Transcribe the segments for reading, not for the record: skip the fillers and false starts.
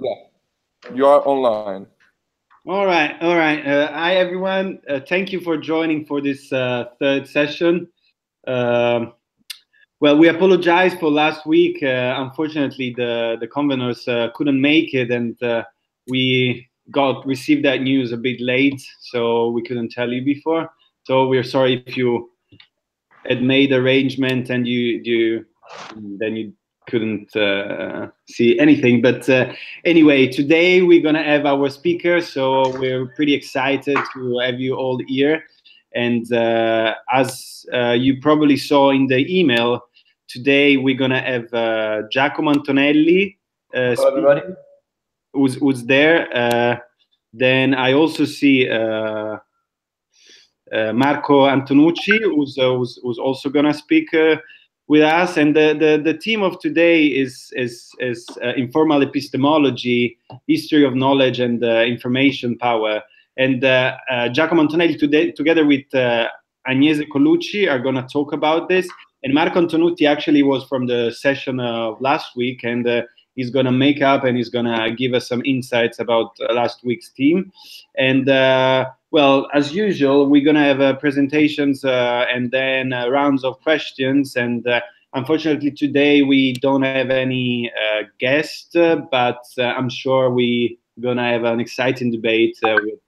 Yeah, you are online. All right, all right. Hi, everyone. Thank you for joining for this third session. Um well, we apologize for last week. Unfortunately, the conveners couldn't make it, and we got received that news a bit late, so we couldn't tell you before. So we're sorry if you had made arrangement and you couldn't see anything. But anyway, today we're gonna have our speaker, so we're pretty excited to have you all here. And as you probably saw in the email, today we're gonna have Giacomo Antonelli, Hello, everybody. who's there. Then I also see Marco Antonucci, who's also going to speak with us. And the theme of today is informal epistemology, history of knowledge, and information power. And Giacomo Antonelli today, together with Agnese Colucci, are going to talk about this. And Marco Antonucci actually was from the session of last week, and he's going to make up and he's going to give us some insights about last week's theme. And well, as usual, we're going to have presentations and then rounds of questions. And unfortunately, today we don't have any guest, but I'm sure we're going to have an exciting debate with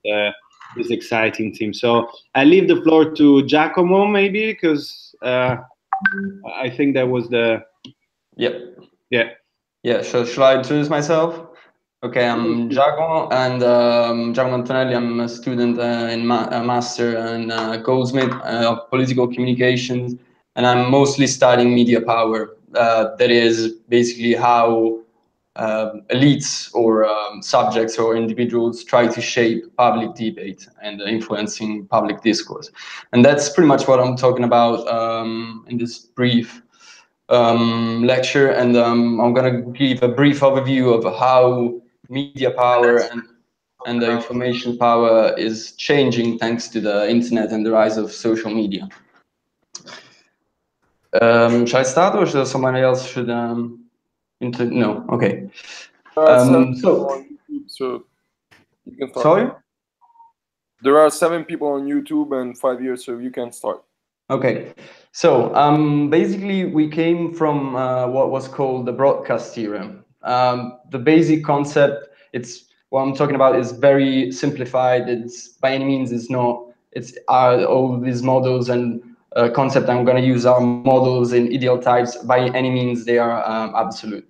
this exciting team. So I leave the floor to Giacomo, maybe, because I think that was the... Yep. Yeah. Yeah, so shall I introduce myself? Okay, I'm Giacomo, and Giacomo Antonelli. I'm a student in a master in Goldsmith of political communications, and I'm mostly studying media power. That is basically how elites or subjects or individuals try to shape public debate and influencing public discourse. And that's pretty much what I'm talking about in this brief lecture. And I'm going to give a brief overview of how media power and the information power is changing thanks to the internet and the rise of social media. Shall I start, or should somebody else should no? Okay. There are 7 So people on YouTube, so you can start. Sorry? There are 7 people on YouTube and 5 years, so you can start. Okay, so basically we came from what was called the broadcast era. The basic concept, it's what I'm talking about, is very simplified. It's by any means is not. It's all these models and concept I'm going to use are models in ideal types. By any means, they are absolute,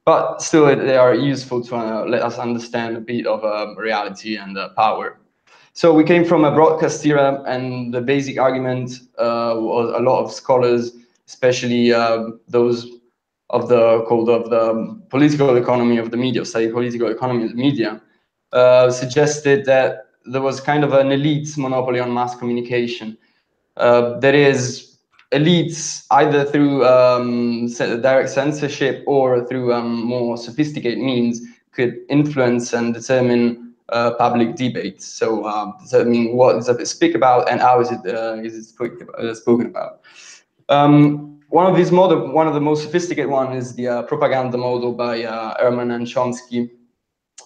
but still they are useful to let us understand a bit of reality and power. So we came from a broadcast era, and the basic argument was a lot of scholars, especially those of the political economy of the media, study political economy of the media, suggested that there was kind of an elite monopoly on mass communication. That is, elites either through direct censorship or through more sophisticated means could influence and determine public debates. So determining what is it speak about and how is it spoken about. One of these model, one of the most sophisticated one is the propaganda model by Ehrman and Chomsky,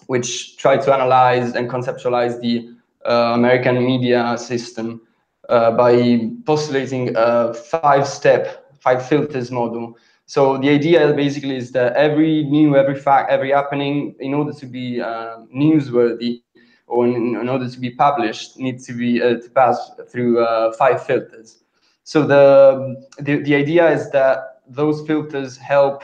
which tried to analyze and conceptualize the American media system by postulating a five filters model. So the idea basically is that every fact, every happening, in order to be newsworthy or in order to be published, needs to be to pass through 5 filters. So the idea is that those filters help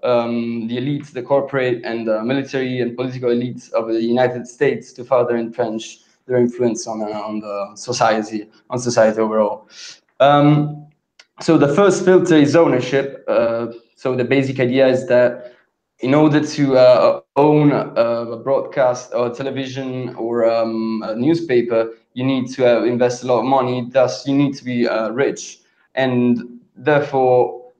the elites, the corporate and military and political elites of the United States to further entrench their influence on the society, on society overall. So the first filter is ownership. So the basic idea is that in order to own a broadcast or television or a newspaper, you need to invest a lot of money. Thus, you need to be rich, and therefore,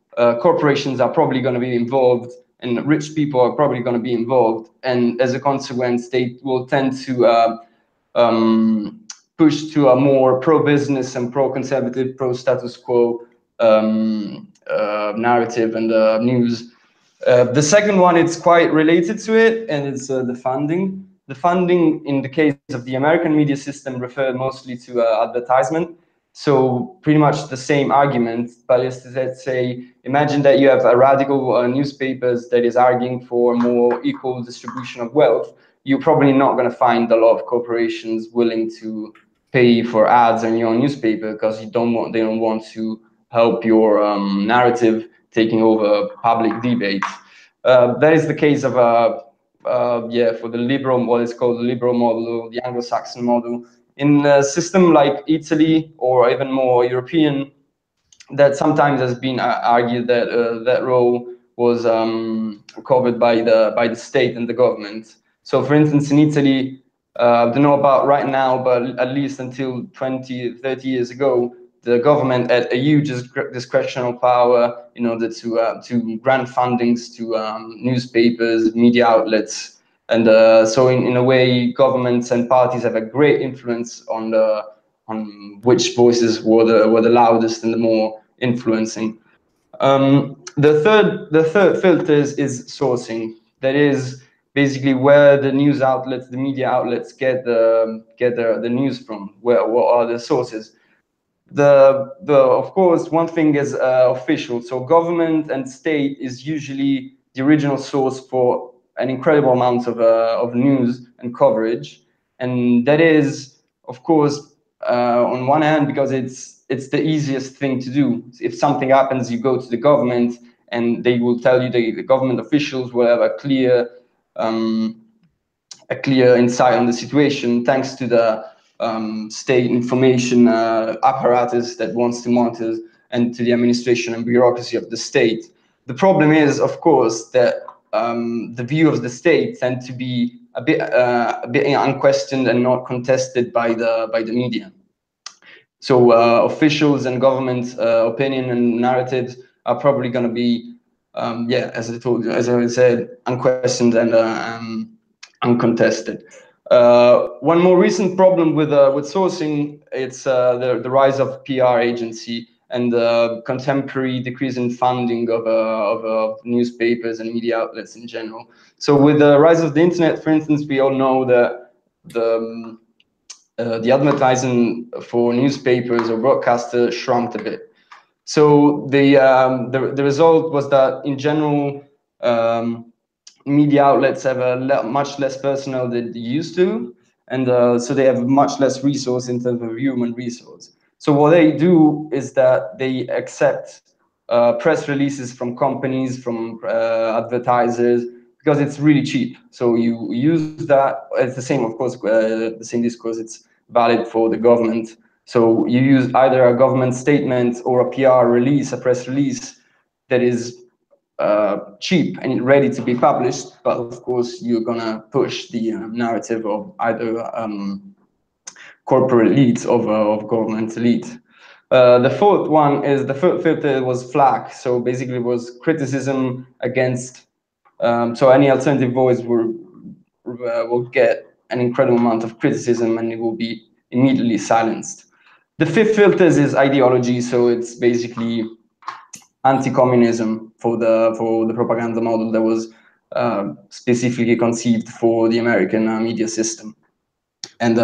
corporations are probably going to be involved, and rich people are probably going to be involved. And as a consequence, they will tend to push to a more pro-business and pro-conservative, pro-status quo narrative and news. The second one, it's quite related to it, and it's the funding. The funding in the case of the American media system referred mostly to advertisement. So pretty much the same argument, but let's say, imagine that you have a radical newspapers that is arguing for more equal distribution of wealth. You're probably not going to find a lot of corporations willing to pay for ads on your newspaper because they don't want to help your narrative taking over public debate. That is the case of for the liberal, what is called the liberal model, the Anglo-Saxon model. In a system like Italy or even more European, that sometimes has been argued that that role was covered by the state and the government. So, for instance, in Italy, I don't know about right now, but at least until 20, 30 years ago, the government had a huge discretional power in order to grant fundings to newspapers, media outlets, and so in a way, governments and parties have a great influence on which voices were the loudest and the more influencing. The third filter is sourcing. That is basically where the news outlets, the media outlets get the news from. What are the sources? Of course, one thing is official. So government and state is usually the original source for an incredible amount of news and coverage, and that is, of course, on one hand, because it's the easiest thing to do. If something happens, you go to the government, and they will tell you, the government officials will have a clear insight on the situation, thanks to the state information apparatus that wants to monitor, and to the administration and bureaucracy of the state. The problem is, of course, that the view of the state tend to be a bit unquestioned and not contested by the media. So officials and government opinion and narratives are probably going to be, as I told you, as I said, unquestioned and uncontested. One more recent problem with sourcing, it's the rise of PR agency and the contemporary decrease in funding of newspapers and media outlets in general. So with the rise of the internet, for instance, we all know that the advertising for newspapers or broadcasters shrunk a bit. So the result was that in general, media outlets have much less personnel than they used to, and so they have much less resource in terms of human resource. So what they do is that they accept press releases from companies, from advertisers, because it's really cheap. So you use that. It's the same, of course, the same discourse. It's valid for the government. So you use either a government statement or a PR release, a press release that is cheap and ready to be published, but of course you're gonna push the narrative of either corporate elites of government elite. The fourth one is the third filter was flack. So basically, it was criticism against. So any alternative voice will get an incredible amount of criticism, and it will be immediately silenced. The fifth filter is ideology. So it's basically anti-communism for the propaganda model that was specifically conceived for the American media system. And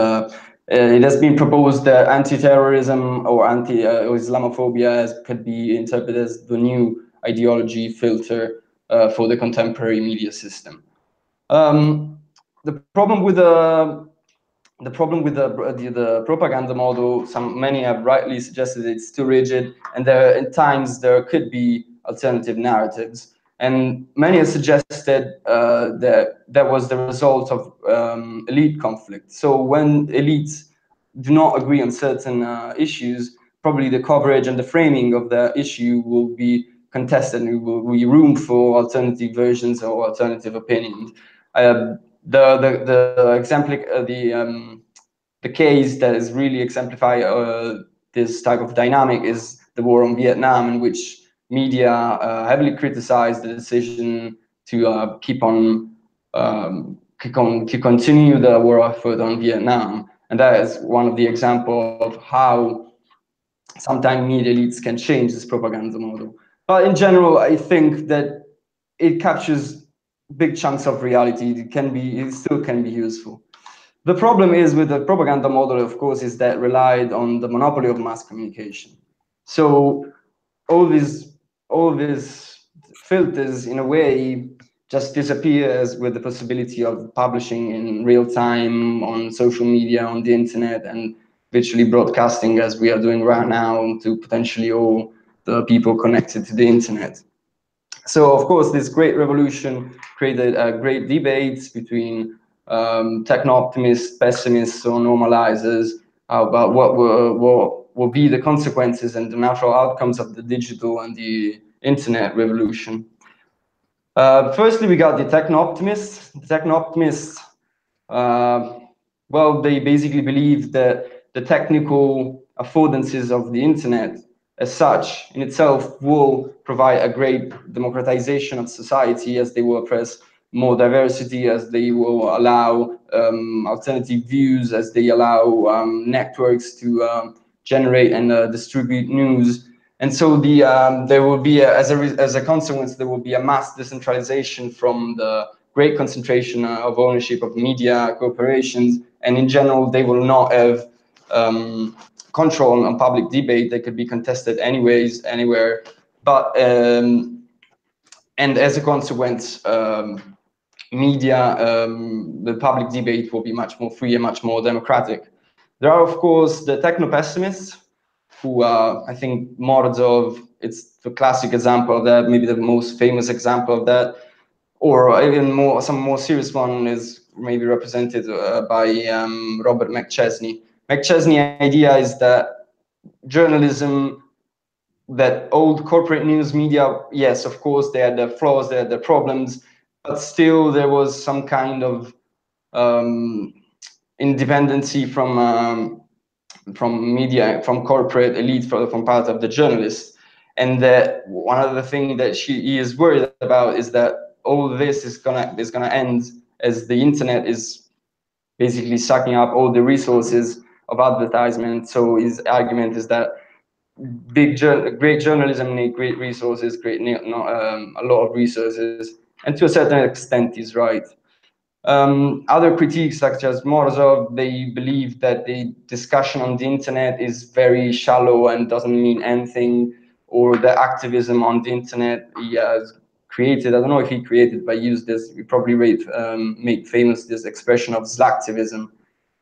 it has been proposed that anti-terrorism or Islamophobia could be interpreted as the new ideology filter for the contemporary media system. The problem with the propaganda model, many have rightly suggested it's too rigid, and in times there could be alternative narratives. And many have suggested that was the result of elite conflict. So when elites do not agree on certain issues, probably the coverage and the framing of the issue will be contested, and there will be room for alternative versions or alternative opinions. The case that is really exemplify this type of dynamic is the war on Vietnam, in which media heavily criticized the decision to continue the war effort on Vietnam, and that is one of the examples of how sometimes media elites can change this propaganda model. But in general, I think that it captures big chunks of reality. It still can be useful. The problem is with the propaganda model, of course, is that relied on the monopoly of mass communication. So all these filters, in a way, just disappears with the possibility of publishing in real time on social media, on the internet, and virtually broadcasting as we are doing right now to potentially all the people connected to the internet. So, of course, this great revolution created great debates between techno-optimists, pessimists, or normalizers about what will be the consequences and the natural outcomes of the digital and the internet revolution. Firstly, we got the techno-optimists. The techno-optimists, well, they basically believe that the technical affordances of the internet as such in itself will provide a great democratization of society, as they will oppress more diversity, as they will allow alternative views, as they allow networks to generate and distribute news. And so there will be, as a consequence, there will be a mass decentralization from the great concentration of ownership of media corporations, and in general, they will not have control on public debate. They could be contested anyways, anywhere. But and as a consequence, media, the public debate will be much more free and much more democratic. There are, of course, the techno-pessimists, who I think Morozov, it's the classic example of that, maybe the most famous example of that, or even more, some more serious one is maybe represented by Robert McChesney. McChesney's idea is that journalism, that old corporate news media, yes, of course, they had their flaws, they had their problems, but still there was some kind of independency from media, from corporate elite, from part of the journalists. And that one of the things that he is worried about is that all this is gonna end as the internet is basically sucking up all the resources of advertisement. So his argument is that great journalism need great resources, a lot of resources, and to a certain extent he's right. Other critiques, such as Morozov, they believe that the discussion on the internet is very shallow and doesn't mean anything, or the activism on the internet he has created. I don't know if he created, but used this. We probably made famous this expression of slacktivism.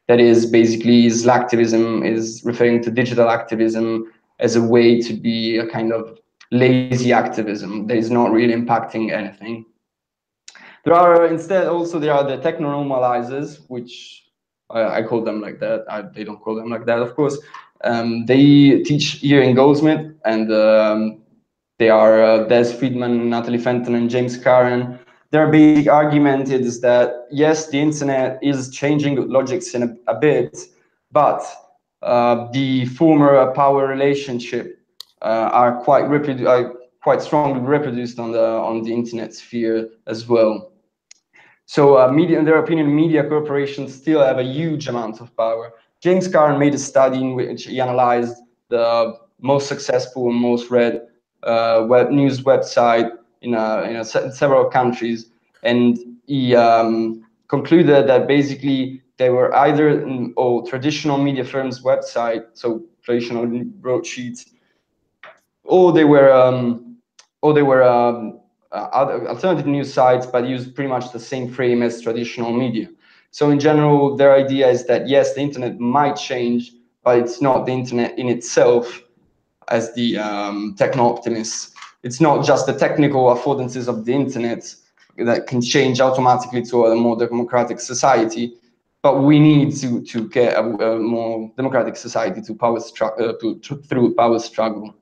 That is basically slacktivism is referring to digital activism as a way to be a kind of lazy activism that is not really impacting anything. There are the techno-normalizers, which I call them like that. They don't call them like that, of course. They teach here in Goldsmith, and they are Des Friedman, Natalie Fenton, and James Karen. Their basic argument is that, yes, the internet is changing logics in a bit, but the former power relationship are quite strongly reproduced on the internet sphere as well. So in their opinion, media corporations still have a huge amount of power. James Karen made a study in which he analyzed the most successful and most read news website in several countries, and he concluded that basically they were either traditional media firms' website, so traditional broadsheets, or they were other alternative news sites, but use pretty much the same frame as traditional media. So in general, their idea is that, yes, the internet might change, but it's not the internet in itself, as the techno-optimists. It's not just the technical affordances of the internet that can change automatically to a more democratic society, but we need to get a more democratic society through power struggle.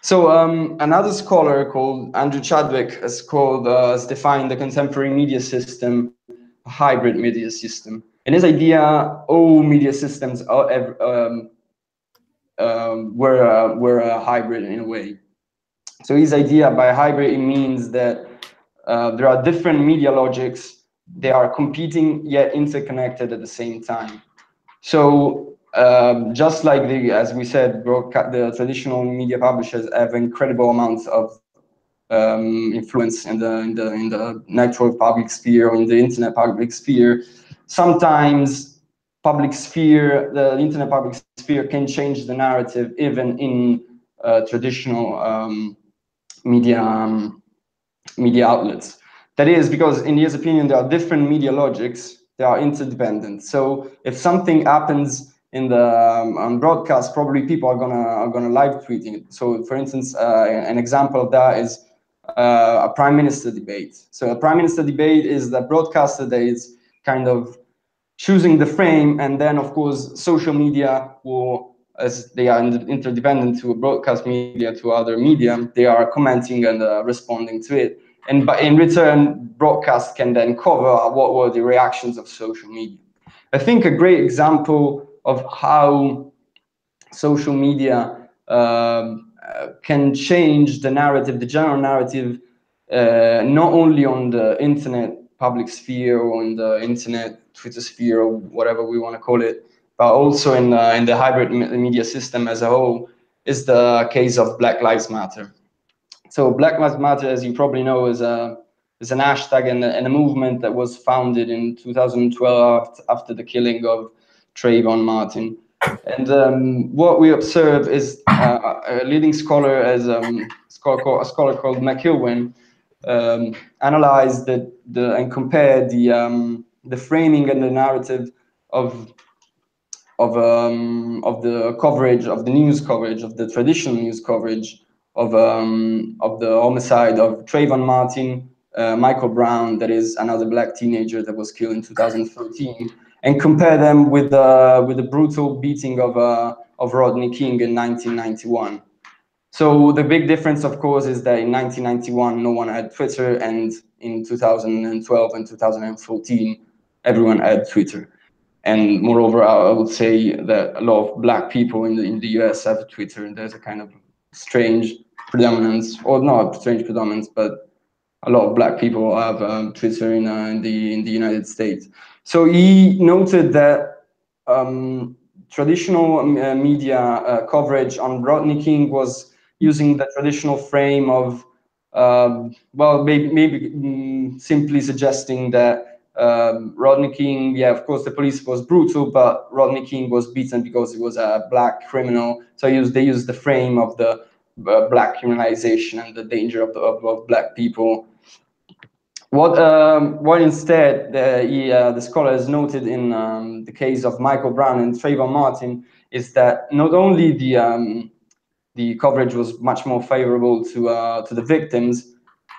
So another scholar called Andrew Chadwick has defined the contemporary media system a hybrid media system. And his idea, all media systems were a hybrid in a way. So his idea by hybrid, it means that there are different media logics. They are competing yet interconnected at the same time. So just like as we said, the traditional media publishers have incredible amounts of influence in the network public sphere or in the internet public sphere, sometimes the internet public sphere can change the narrative even in traditional media outlets. That is because, in his opinion, there are different media logics. They are interdependent. So if something happens in the on broadcast, probably people are gonna live tweeting it. So, for instance, an example of that is a prime minister debate. So a prime minister debate is the broadcaster that is kind of choosing the frame, and then of course social media will, as they are interdependent to broadcast media, to other media, they are commenting and responding to it. And in return, broadcast can then cover what were the reactions of social media. I think a great example of how social media can change the narrative, the general narrative, not only on the internet public sphere or on the internet Twitter sphere or whatever we want to call it, but also in the hybrid media system as a whole, is the case of Black Lives Matter. So Black Lives Matter, as you probably know, is an hashtag and a movement that was founded in 2012 after the killing of Trayvon Martin. And what we observe is a leading scholar, a scholar called McIlwain, analyzed and compared the framing and the narrative of the coverage, of the news coverage, of the traditional news coverage of the homicide of Trayvon Martin, Michael Brown, that is another black teenager that was killed in 2013, and compare them with the brutal beating of Rodney King in 1991. So the big difference, of course, is that in 1991 no one had Twitter, and in 2012 and 2014 everyone had Twitter. And moreover, I would say that a lot of black people in the US have Twitter, and there's a kind of strange predominance, or not strange predominance, but a lot of black people have Twitter in the United States. So he noted that traditional media coverage on Rodney King was using the traditional frame of, well, maybe simply suggesting that Rodney King, yeah, of course, the police was brutal, but Rodney King was beaten because he was a black criminal. So they used the frame of the black criminalization and the danger of black people. What instead the scholar has noted in the case of Michael Brown and Trayvon Martin is that not only the coverage was much more favorable to the victims,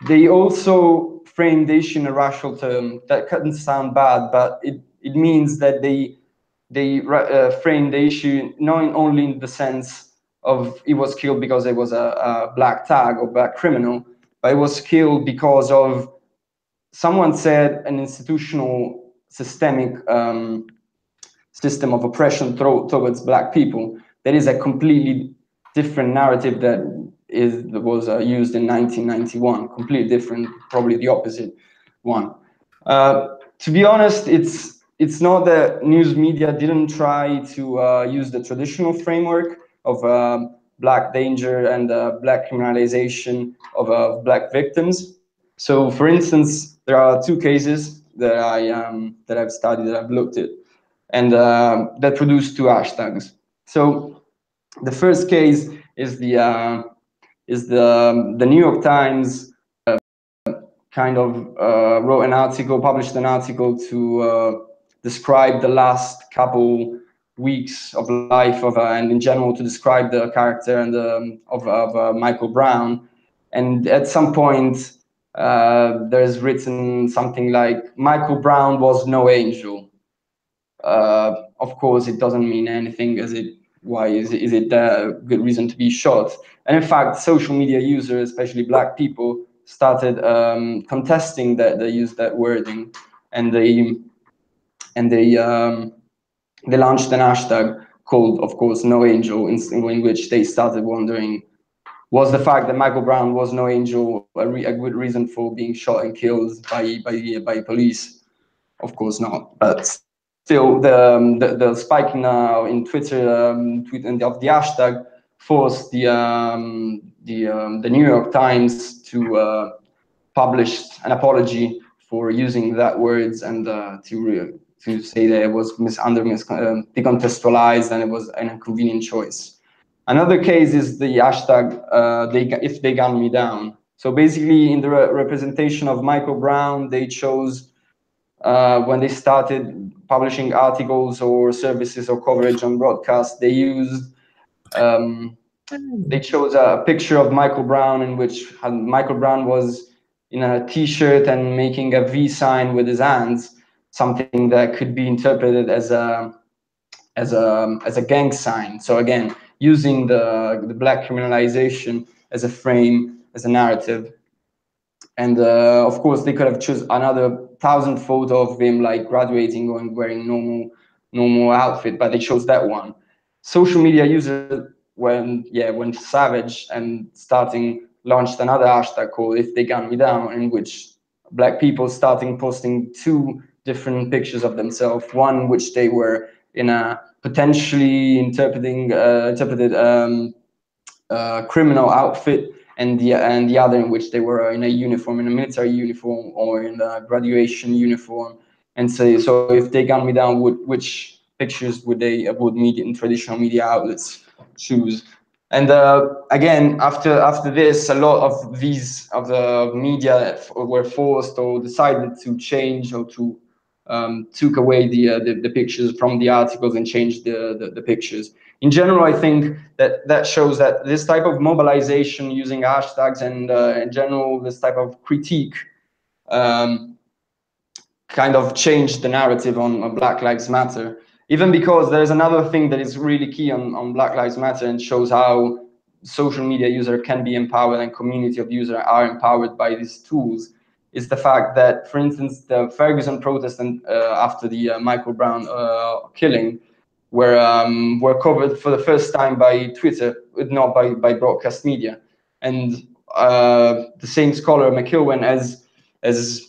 they also framed the issue in a racial term. That couldn't sound bad, but it means that they framed the issue not only in the sense of he was killed because it was a black tag or black criminal, but he was killed because of, someone said, an institutional systemic system of oppression towards black people. That is a completely different narrative that was used in 1991, completely different, probably the opposite one. To be honest, it's not that news media didn't try to use the traditional framework of black danger and black criminalization of black victims. So, for instance, there are two cases that I've studied, that I've looked at, and that produced two hashtags. So, the first case is the New York Times kind of published an article to describe the last couple weeks of life of, and in general to describe the character and of Michael Brown. And at some point, there's written something like, Michael Brown was no angel. Of course, it doesn't mean anything, as it, why is it a good reason to be shot? And in fact, social media users, especially black people, started contesting that they used that wording, and they launched an hashtag called, of course, No Angel, in which they started wondering, was the fact that Michael Brown was no angel a good reason for being shot and killed by police? Of course not. But still, the spike in Twitter tweet of the hashtag forced the New York Times to publish an apology for using that words and to say that it was decontextualized and it was an inconvenient choice. Another case is the hashtag if they gun me down. So basically, in the representation of Michael Brown, they chose when they started publishing articles or services or coverage on broadcast, they used they chose a picture of Michael Brown in which Michael Brown was in a T-shirt and making a V sign with his hands, something that could be interpreted as a gang sign. So again, using the black criminalization as a frame, as a narrative. And of course, they could have chosen another 1,000 photo of him like graduating or wearing normal outfit, but they chose that one. Social media users went savage and launched another hashtag called "If They Gun Me Down," in which black people starting posting two different pictures of themselves. One which they were in a potentially interpreted criminal outfit, and the other in which they were in a uniform, in a military uniform or in a graduation uniform. And so if they gun me down, which pictures would media in traditional media outlets choose? And again, after this, a lot of the media were forced or decided to change or to took away the pictures from the articles and changed the pictures. In general, I think that shows that this type of mobilization using hashtags and in general this type of critique kind of changed the narrative on Black Lives Matter. Even because there's another thing that is really key on Black Lives Matter and shows how social media user can be empowered and community of users are empowered by these tools, is the fact that, for instance, the Ferguson protest and after the Michael Brown killing were covered for the first time by Twitter, not by broadcast media. And the same scholar McEwen has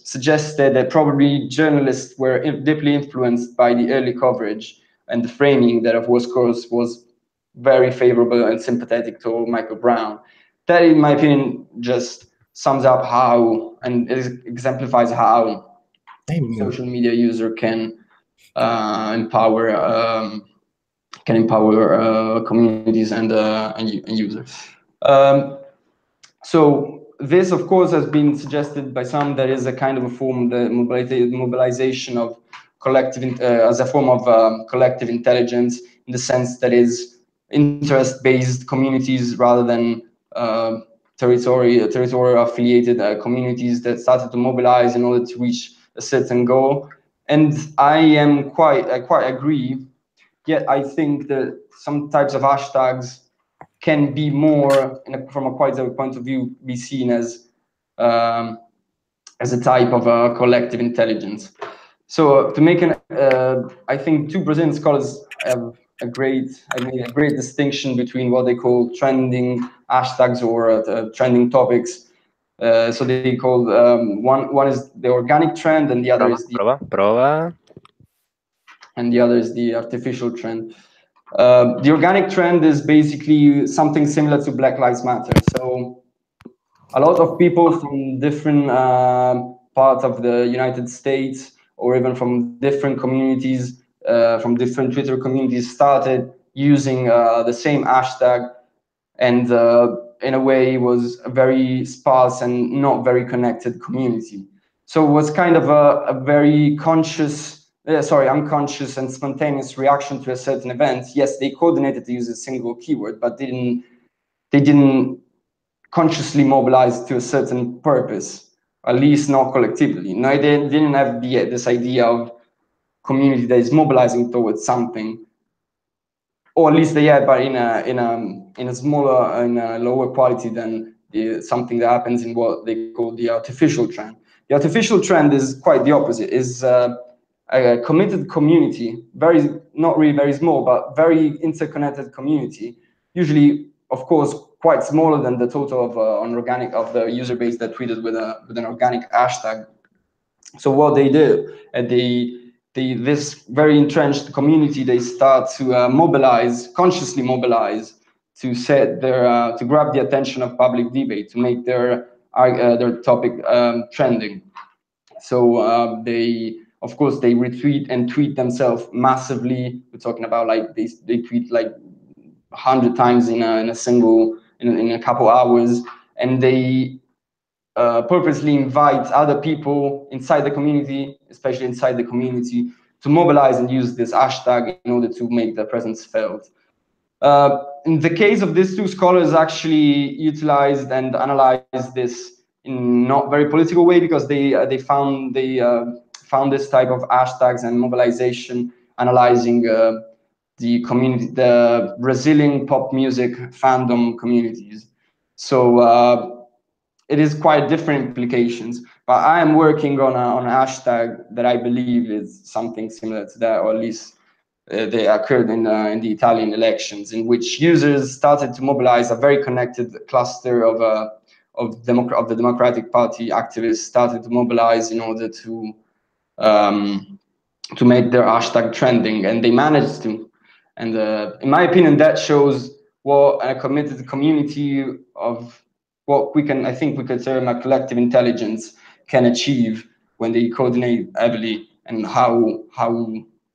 suggested that probably journalists were deeply influenced by the early coverage and the framing that, of course, was very favorable and sympathetic to Michael Brown. That, in my opinion, just sums up how and exemplifies how social media user can empower communities and users. So this, of course, has been suggested by some that is a kind of a form, the mobilization of collective, as a form of collective intelligence, in the sense that is interest-based communities rather than territorial affiliated communities that started to mobilize in order to reach a certain goal. And I quite agree. Yet I think that some types of hashtags can be more, from a qualitative point of view, be seen as a type of collective intelligence. So to make I think two Brazilian scholars have made a great distinction between what they call trending hashtags or trending topics. So they call one is the organic trend, and the other is the artificial trend. The organic trend is basically something similar to Black Lives Matter. So a lot of people from different parts of the United States, or even from different communities, from different Twitter communities, started using the same hashtag, and in a way was a very sparse and not very connected community. So it was kind of a very unconscious and spontaneous reaction to a certain event. Yes, they coordinated to use a single keyword, but they didn't consciously mobilize to a certain purpose, at least not collectively. No, they didn't have this idea of community that is mobilizing towards something, or at least they had, but in a smaller, in a lower quality than something that happens in what they call the artificial trend. The artificial trend is quite the opposite. Is a committed community, not really very small, but very interconnected community. Usually, of course, quite smaller than the total of the user base that tweeted with an organic hashtag. So what they do, this very entrenched community, they start to consciously mobilize to set their to grab the attention of public debate, to make their topic trending. So they, of course, they retweet and tweet themselves massively. We're talking about like they tweet like 100 times in a single in a couple hours, and they purposely invite other people inside the community, especially inside the community, to mobilize and use this hashtag in order to make their presence felt. In the case of these two scholars, actually utilized and analyzed this in not very political way, because they found this type of hashtags and mobilization analyzing the community, the Brazilian pop music fandom communities. So it is quite different implications. But I am working on a hashtag that I believe is something similar to that, or at least they occurred in the Italian elections, in which users started to mobilize. A very connected cluster of the Democratic Party activists started to mobilize in order to make their hashtag trending, and they managed to. And in my opinion, that shows what a committed community of what I think we could term a collective intelligence can achieve when they coordinate heavily, and how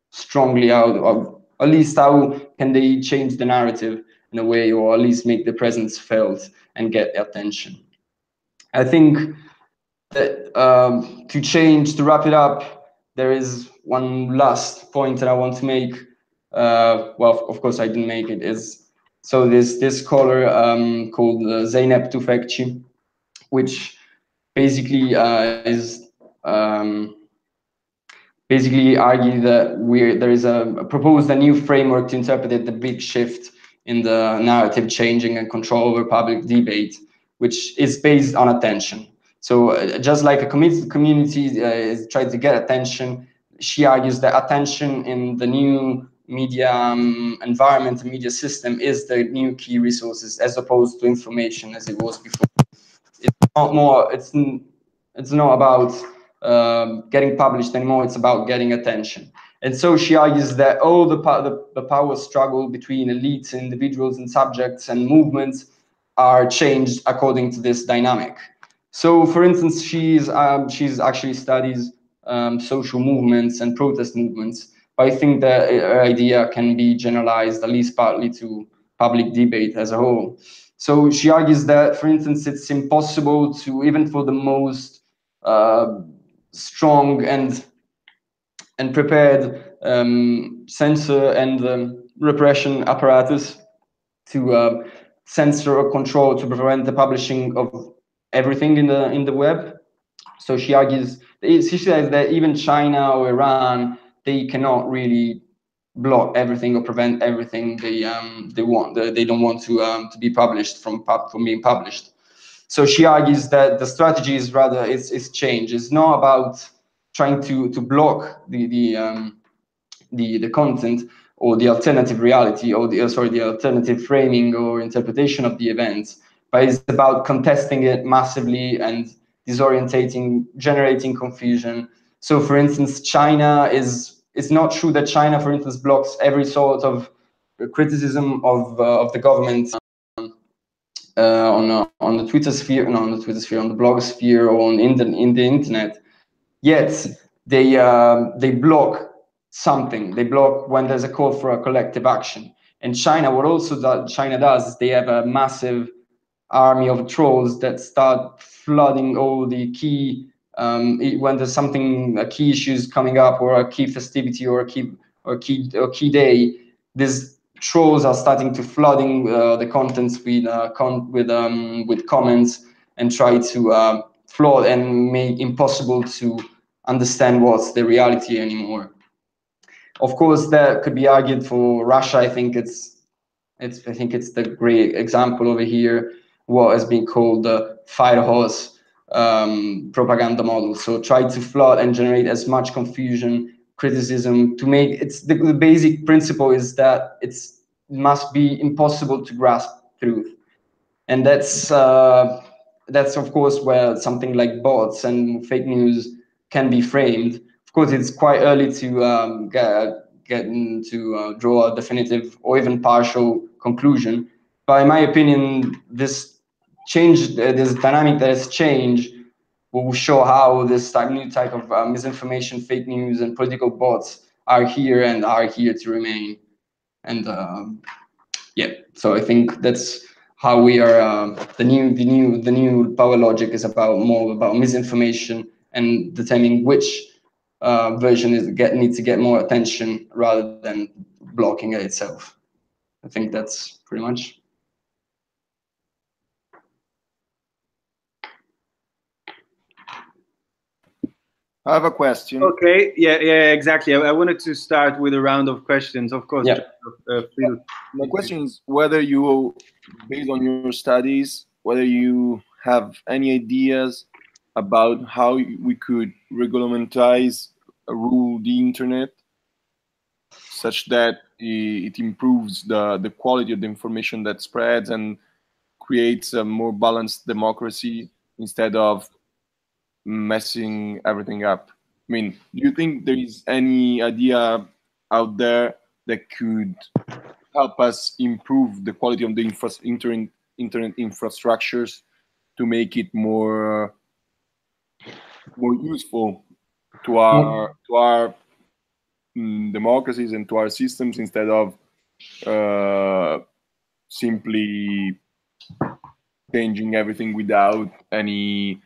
strongly out, or at least how can they change the narrative in a way, or at least make the presence felt and get attention. I think that to wrap it up, there is one last point that I want to make. Well, of course I didn't make it, is so this scholar called Zeynep Tufekci, which basically is basically argue that there is proposed a new framework to interpret the big shift in the narrative changing and control over public debate, which is based on attention. So just like a community is trying to get attention, she argues that attention in the new media environment and media system is the new key resources, as opposed to information as it was before. It's not about getting published anymore. It's about getting attention. And so she argues that all the power struggle between elites, individuals, and subjects and movements are changed according to this dynamic. So, for instance, she's actually studies social movements and protest movements. But I think that her idea can be generalized, at least partly, to public debate as a whole. So she argues that, for instance, it's impossible to, even for the most strong and prepared censor and repression apparatus, to censor or control, to prevent the publishing of everything in the web. So she argues, she says that even China or Iran, they cannot really block everything or prevent everything they want. They don't want to be published from being published. So she argues that the strategy is rather is change. It's not about trying to block the content or the alternative reality, or the alternative framing or interpretation of the events, but it's about contesting it massively and disorientating, generating confusion. So, for instance, it's not true that China, for instance, blocks every sort of criticism of the government on the Twitter sphere, no, on the Twitter sphere, on the blog sphere, or in the internet. Yet they block something. They block when there's a call for a collective action. And China, China does is they have a massive army of trolls that start flooding all the key when there's a key issues coming up, or a key festivity, or a key day. These trolls are starting to flooding the contents with comments, and try to flood and make impossible to understand what's the reality anymore. Of course, that could be argued for Russia. I think it's the great example over here, what has been called the fire hose propaganda model. So try to flood and generate as much confusion, criticism, to make the basic principle is that it must be impossible to grasp truth. And that's of course where something like bots and fake news can be framed. Of course, it's quite early to draw a definitive or even partial conclusion, But in my opinion, this change, this dynamic that has changed, will show how this new type of misinformation, fake news, and political bots are here and are here to remain. And yeah, so I think that's how we are. The new power logic is about more about misinformation and determining which version needs to get more attention rather than blocking it itself. I think that's pretty much. I have a question. Okay, yeah, exactly. I wanted to start with a round of questions, of course. Yeah. My question is whether you, based on your studies, whether you have any ideas about how we could regularize, rule the internet such that it improves the quality of the information that spreads and creates a more balanced democracy instead of messing everything up. I mean, do you think there is any idea out there that could help us improve the quality of the internet infrastructures to make it more useful to our democracies and to our systems instead of simply changing everything without any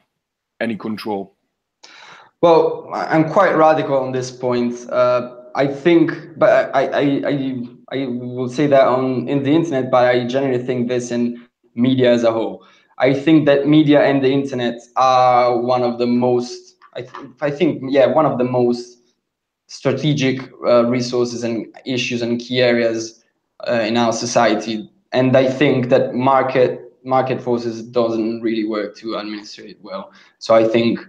control? Well, I'm quite radical on this point. I think, but I will say that in the internet, but I generally think this in media as a whole. I think that media and the internet are one of the most, I think, yeah, one of the most strategic resources and issues and key areas in our society. And I think that market forces doesn't really work to administrate well. So I think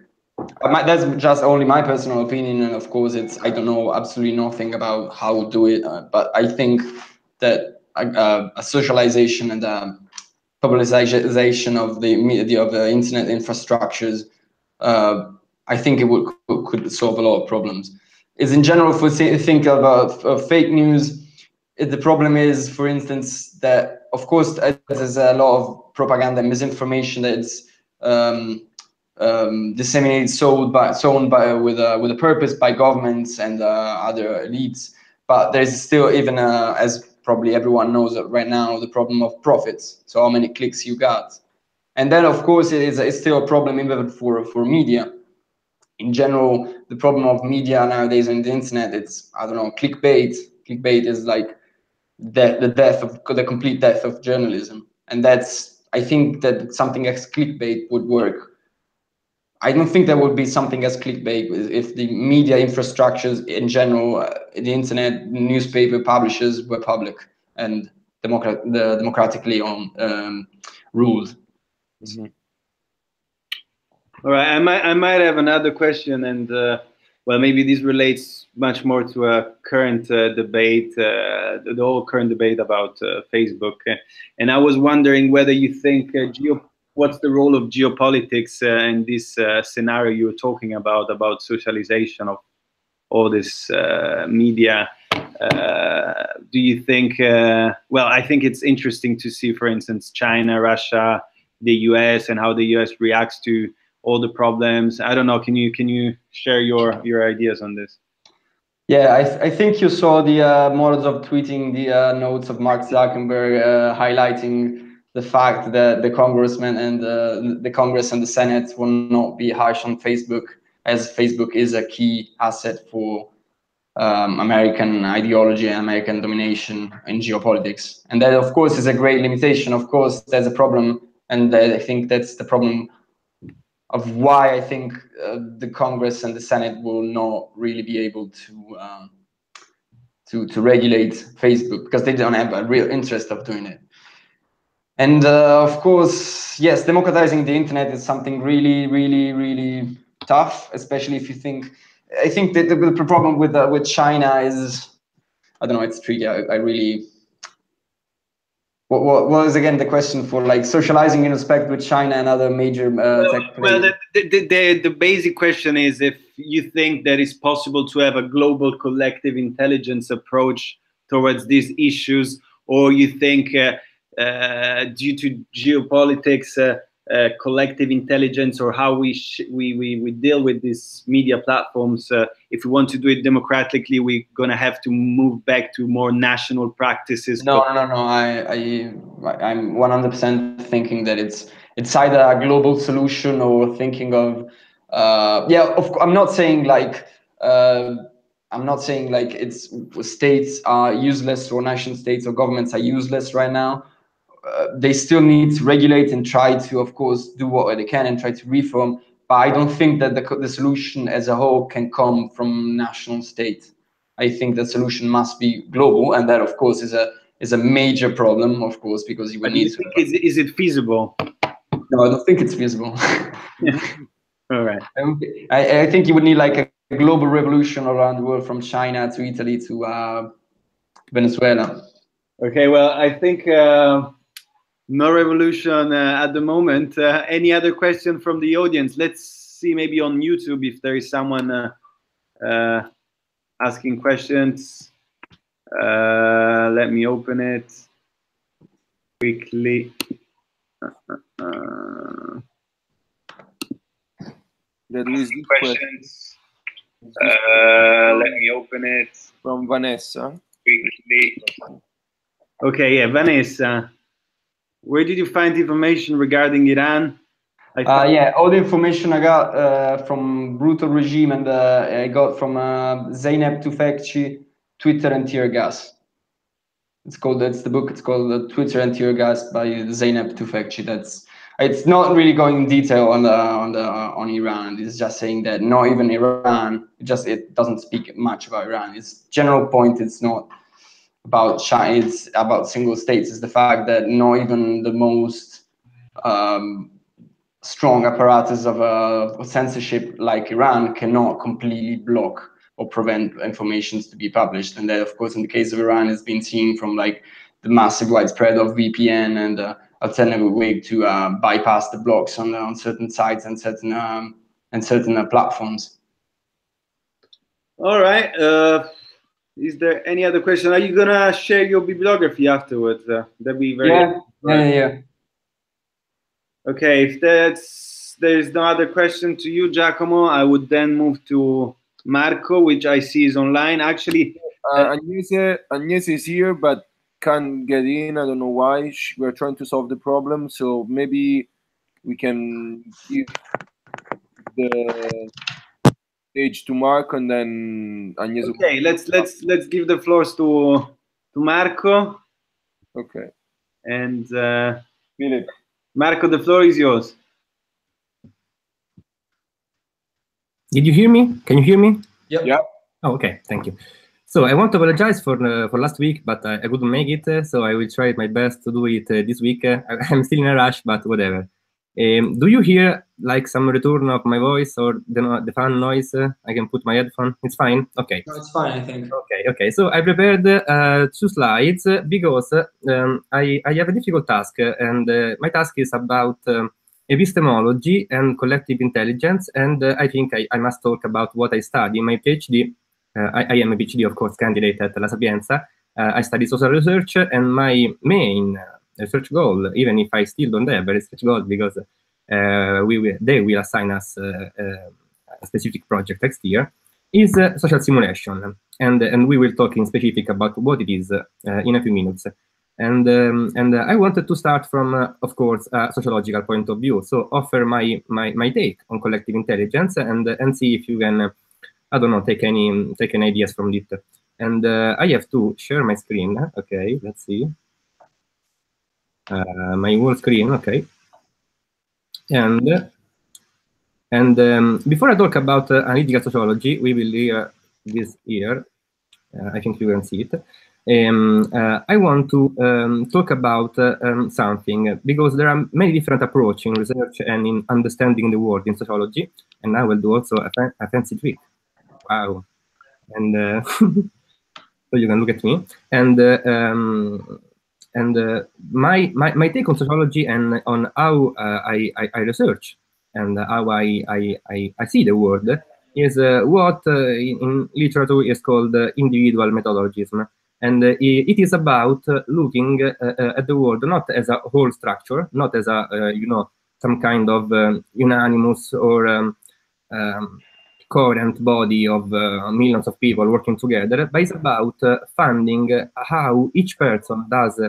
that's just only my personal opinion, and of course, I don't know absolutely nothing about how to do it. But I think that a socialization and publicization of the media, of the internet infrastructures, I think it could solve a lot of problems. Is in general, if we think about fake news, the problem is, for instance, that of course there's a lot of propaganda and misinformation that's disseminated, sown with a purpose by governments and other elites. But there's still, even as probably everyone knows right now, the problem of profits. So how many clicks you got, and then of course it's still a problem even for media. In general, the problem of media nowadays on the internet, it's, I don't know, clickbait. Clickbait is like the complete death of journalism, and that's, I think that something as clickbait would work. I don't think there would be something as clickbait if the media infrastructures in general, the internet, newspaper publishers were public and democratically ruled. Mm-hmm. All right, I might have another question, and well, maybe this relates much more to a current debate, the whole current debate about Facebook. And I was wondering whether you think what's the role of geopolitics in this scenario you were talking about socialization of all this media. Do you think? Well, I think it's interesting to see, for instance, China, Russia, the US, and how the US reacts to all the problems. I don't know. Can you share your ideas on this? Yeah, I think you saw the Morozov tweeting the notes of Mark Zuckerberg highlighting the fact that the congressmen and the Congress and the Senate will not be harsh on Facebook, as Facebook is a key asset for American ideology and American domination in geopolitics. And that, of course, is a great limitation. Of course, there's a problem, and I think that's the problem of why I think the Congress and the Senate will not really be able to regulate Facebook, because they don't have a real interest of doing it. And of course, yes, democratizing the internet is something really, really, really tough, especially if you think. I think that the problem with China is, I don't know, it's tricky. I really. What was again the question for, like, socializing in respect with China and other major tech players? Well, the basic question is if you think that it's possible to have a global collective intelligence approach towards these issues, or you think due to geopolitics, collective intelligence, or how we deal with these media platforms. If we want to do it democratically, we're gonna have to move back to more national practices. No. I'm 100% thinking that it's either a global solution or thinking of I'm not saying like it's states are useless or nation states or governments are useless right now. They still need to regulate and try to, of course, do what they can and try to reform. But I don't think that the solution as a whole can come from national state. I think the solution must be global, and that, of course, is a major problem, of course, because you would need to. Is it feasible? No, I don't think it's feasible. All right. I think you would need like a global revolution around the world, from China to Italy to Venezuela. Okay, well, I think no revolution at the moment. Any other question from the audience? Let's see, maybe on YouTube, if there is someone asking questions. Let me open it quickly. There is questions. Let me open it from Vanessa. Quickly. Okay, yeah, Vanessa. Where did you find information regarding Iran? All the information I got from Brutal Regime, and I got from Zeynep Tufekci, Twitter and Tear Gas. That's the book. It's called Twitter and Tear Gas by Zeynep Tufekci. It's not really going in detail on Iran. It's just saying that not even Iran. It doesn't speak much about Iran. Its general point. It's not about China. It's about single states. It's the fact that not even the most strong apparatus of censorship like Iran cannot completely block or prevent information to be published. And that, of course, in the case of Iran, has been seen from like the massive widespread of VPN and alternative way to bypass the blocks on certain sites and certain platforms. All right. Is there any other question? Are you gonna share your bibliography afterwards? That'd be very yeah. Okay, if there's no other question to you, Giacomo, I would then move to Marco, which I see is online. Actually, Agnese is here, but can't get in. I don't know why. We're trying to solve the problem, so maybe we can give the stage to Marco, and then Agnese. Okay, let's give the floors to Marco. Okay. And Philip. Marco, the floor is yours. Did you hear me? Can you hear me? Yep. Yeah. Oh, okay. Thank you. So I want to apologize for last week, but I couldn't make it. So I will try my best to do it this week. I'm still in a rush, but whatever. Do you hear like some return of my voice or the fan noise? I can put my headphone. It's fine. Okay. No, it's fine, I think. Okay. So I prepared 2 slides because I have a difficult task, and my task is about epistemology and collective intelligence, and I think I must talk about what I study in my PhD. I am a PhD, of course, candidate at La Sapienza. I study social research, and my main research goal, even if I still don't have a research goal, because they will assign us a specific project next year, is social simulation, and we will talk in specific about what it is in a few minutes. And I wanted to start from, of course, a sociological point of view. So offer my take on collective intelligence and see if you can, I don't know, take any ideas from it. And I have to share my screen. Okay, let's see. My whole screen. Okay. And before I talk about analytical sociology, we will hear this here. I think you can see it. I want to talk about something, because there are many different approaches in research and in understanding the world in sociology, and I will do also a fancy trick. Wow. And so you can look at me. And my take on sociology and on how I research and how I see the world is what in literature is called individual methodologism. And it is about looking at the world not as a whole structure, not as a some kind of unanimous or coherent body of millions of people working together, but it's about finding how each person does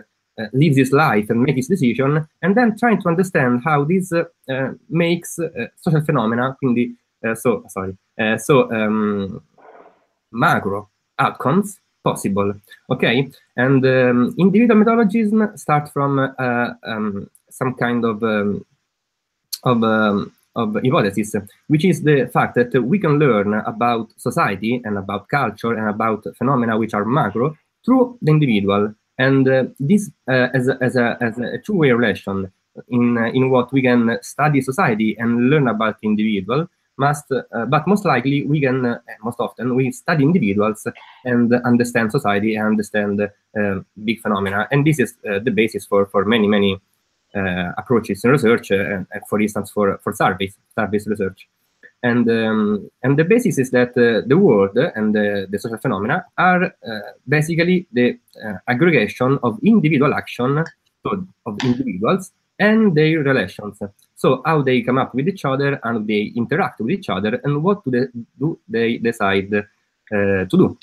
lives his life and makes his decision, and then trying to understand how this makes social phenomena, quindi macro outcomes possible. Okay, and individual methodologism start from some kind of hypothesis, which is the fact that we can learn about society and about culture and about phenomena which are macro through the individual, and this as a two-way relation in what we can study society and learn about the individual. But most likely we can most often we study individuals and understand society and understand big phenomena, and this is the basis for many approaches in research, and for instance for surveys research. And the basis is that the world and the social phenomena are basically the aggregation of individual action, so of individuals and their relations. So how they come up with each other, and they interact with each other, and what do they decide to do.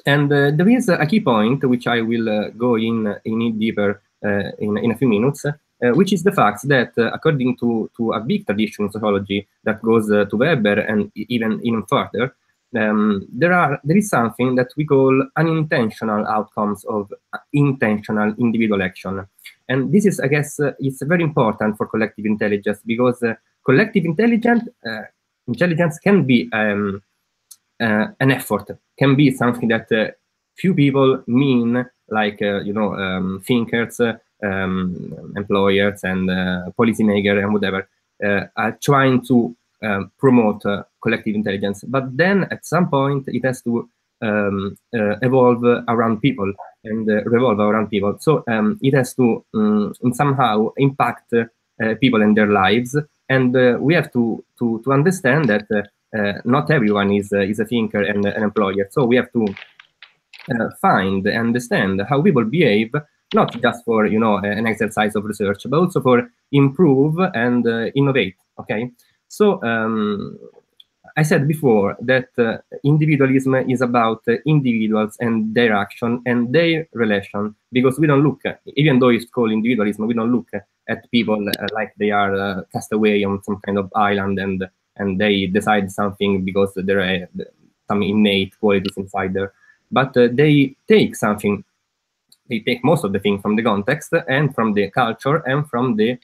And there is a key point which I will go in deeper in a few minutes, which is the fact that according to a big tradition in sociology that goes to Weber and even further, there is something that we call unintentional outcomes of intentional individual action. And this is, I guess, it's very important for collective intelligence, because collective intelligence can be an effort, can be something that few people mean, like thinkers, employers, and policymakers, and whatever, are trying to promote collective intelligence. But then at some point it has to evolve around people and revolve around people. So it has to somehow impact people and their lives, and we have to understand that not everyone is a thinker and an employer. So we have to find and understand how people behave, not just for an exercise of research, but also for improve and innovate. Okay, so I said before that individualism is about individuals and their action and their relation, because we don't look, even though it's called individualism, we don't look at people like they are cast away on some kind of island and they decide something because there are some innate qualities inside there. But they take something, they take most of the thing from the context and from the culture and from the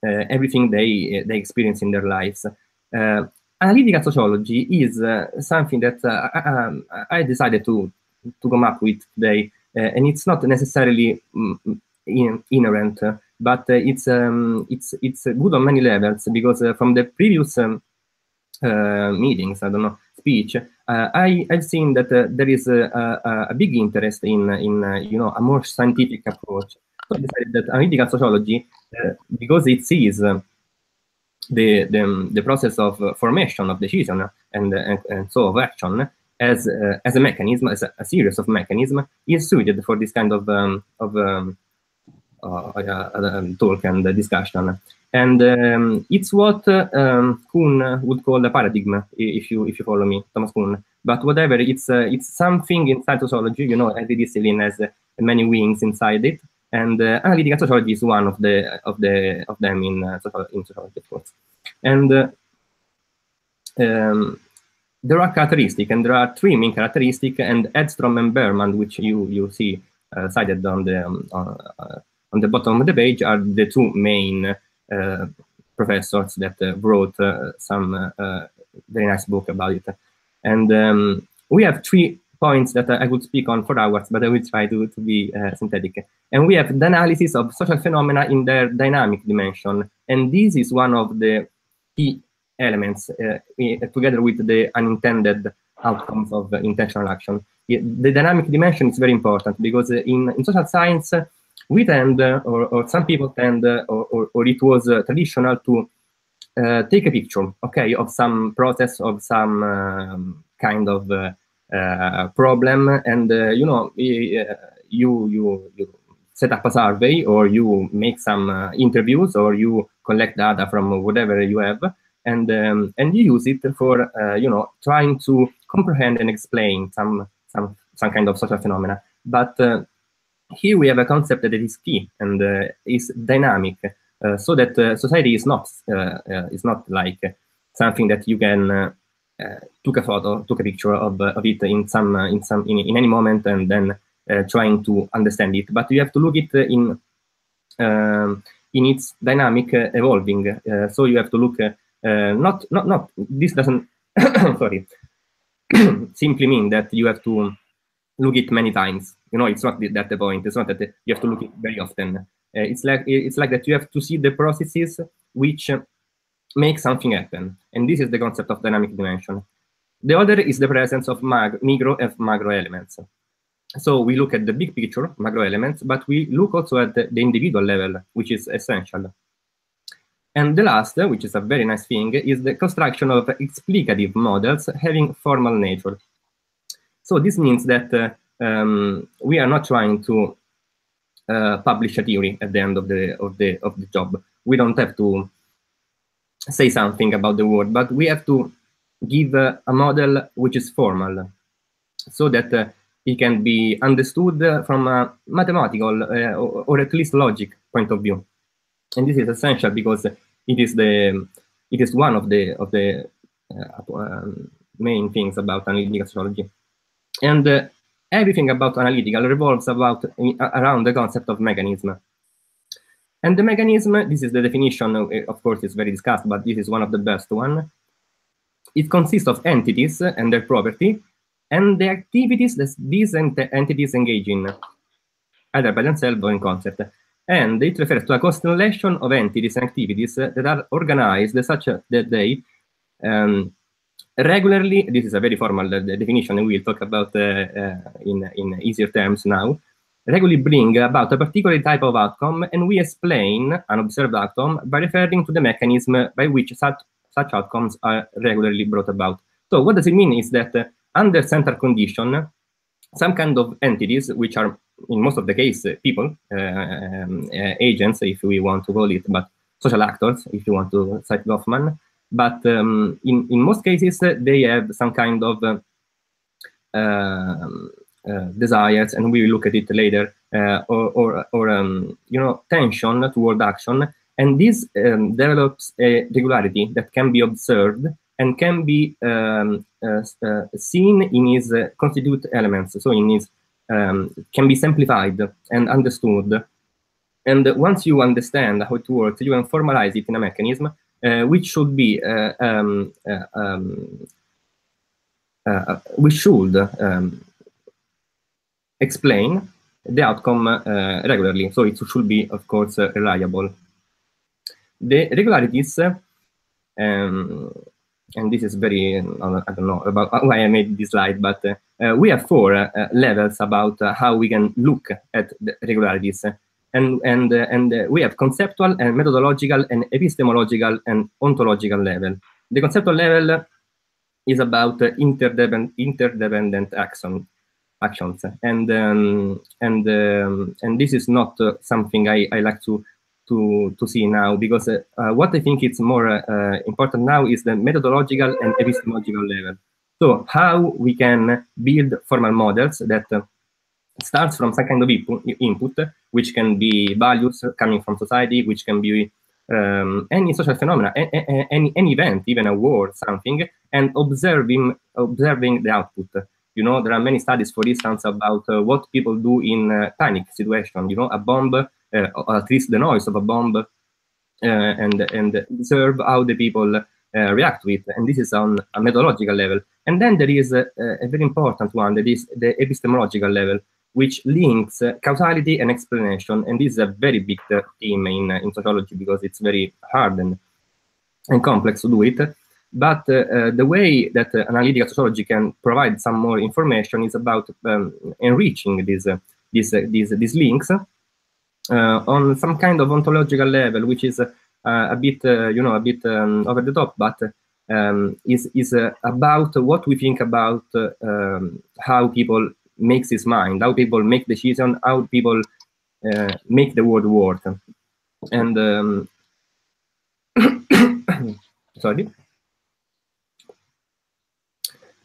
everything they experience in their lives. Analytical sociology is something that I decided to come up with today, and it's not necessarily inherent, but it's good on many levels, because from the previous meetings, I don't know, speech, I've seen that there is a big interest in a more scientific approach. So I decided that analytical sociology, because it sees the process of formation of decision and so of action as a mechanism, as a series of mechanisms, is suited for this kind of talk and discussion. And it's what Kuhn would call a paradigm, if you follow me, Thomas Kuhn. But whatever, it's something inside sociology. Every discipline has many wings inside it, and analytical sociology is one of them in sociology, of course. And there are characteristics, and there are three main characteristics. And Edstrom and Berman, which you see cited on the bottom of the page, are the two main professors that wrote some very nice book about it. And we have 3 points that I could speak on for hours, but I will try to be synthetic. And we have the analysis of social phenomena in their dynamic dimension. And this is one of the key elements, together with the unintended outcomes of intentional action. The dynamic dimension is very important, because in social science, we tend, or some people tend, or it was traditional to take a picture, okay, of some process, of some kind of problem, and you set up a survey, or you make some interviews, or you collect data from whatever you have, and you use it for trying to comprehend and explain some kind of social phenomena. But here we have a concept that is key and is dynamic, so that society is not like something that you can took a picture of it in any moment and then trying to understand it. But you have to look it in its dynamic evolving. So you have to look not this doesn't sorry simply mean that you have to look it many times. It's not that the point. It's not that you have to look it very often. It's like that you have to see the processes which make something happen, and this is the concept of dynamic dimension. The other is the presence of micro and macro elements. So we look at the big picture, macro elements, but we look also at the individual level, which is essential. And the last, which is a very nice thing, is the construction of explicative models having formal nature. So this means that we are not trying to publish a theory at the end of the job. We don't have to say something about the world, but we have to give a model which is formal, so that it can be understood from a mathematical or at least logic point of view. And this is essential because it is one of the main things about analytical sociology. And everything about analytical revolves around the concept of mechanism. And the mechanism, this is the definition, of course, it's very discussed, but this is one of the best one. It consists of entities and their property, and the activities that these entities engage in, either by themselves or in concept. And it refers to a constellation of entities and activities that are organized such that they regularly, this is a very formal definition, and we'll talk about in easier terms now, regularly bring about a particular type of outcome, and we explain an observed outcome by referring to the mechanism by which such outcomes are regularly brought about. So what does it mean is that under central condition, some kind of entities, which are in most of the case people, agents, if we want to call it, but social actors, if you want to cite Goffman, but in most cases, they have some kind of desires, and we will look at it later, or tension toward action, and this develops a regularity that can be observed and can be seen in its constituent elements, so in its can be simplified and understood. And once you understand how it works, you can formalize it in a mechanism which should be explain the outcome regularly. So it should be, of course, reliable. The regularities, and this is very, I don't know about why I made this slide, but we have 4 levels about how we can look at the regularities. And we have conceptual and methodological and epistemological and ontological level. The conceptual level is about interdependent actions, and this is not something I like to see now, because what I think is more important now is the methodological and epistemological level. So how we can build formal models that starts from some kind of input, which can be values coming from society, which can be any social phenomena, any event, even a war, something, and observing the output. There are many studies, for instance, about what people do in panic situation. A bomb, or at least the noise of a bomb, and observe how the people react to it. And this is on a methodological level. And then there is a very important one, that is the epistemological level, which links causality and explanation. And this is a very big theme in sociology, because it's very hard and complex to do it. But the way that analytical sociology can provide some more information is about enriching these links on some kind of ontological level, which is a bit over the top, but is about what we think about how people make this mind, how people make decisions, how people make the world work. And sorry.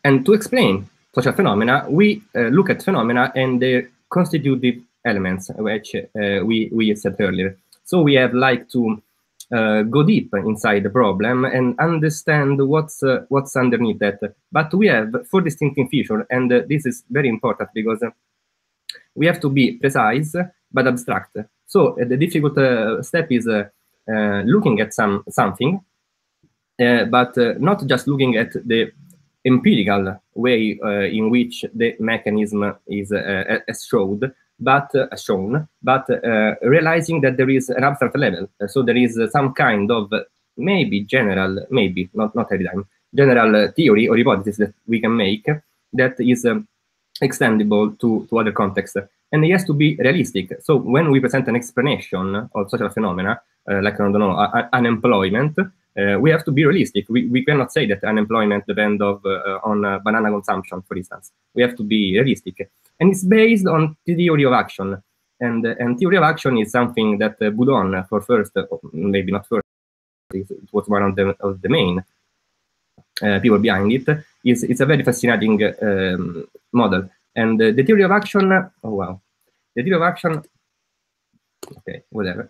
And to explain social phenomena, we look at phenomena and their constitutive elements, which we said earlier. So we have like to go deep inside the problem and understand what's underneath that. But we have four distinctive features, and this is very important because we have to be precise but abstract. So the difficult step is looking at something, but not just looking at the empirical way in which the mechanism is shown, but realizing that there is an abstract level. So there is some kind of maybe general, maybe not every time, general theory or hypothesis that we can make that is extendable to other contexts. And it has to be realistic. So when we present an explanation of social phenomena, like, I don't know, unemployment, we have to be realistic. We cannot say that unemployment depends on banana consumption, for instance. We have to be realistic. And it's based on theory of action. And theory of action is something that Boudon, for first, maybe not first, it was one of the main people behind it. It's a very fascinating model. And the theory of action, oh wow, the theory of action, okay, whatever.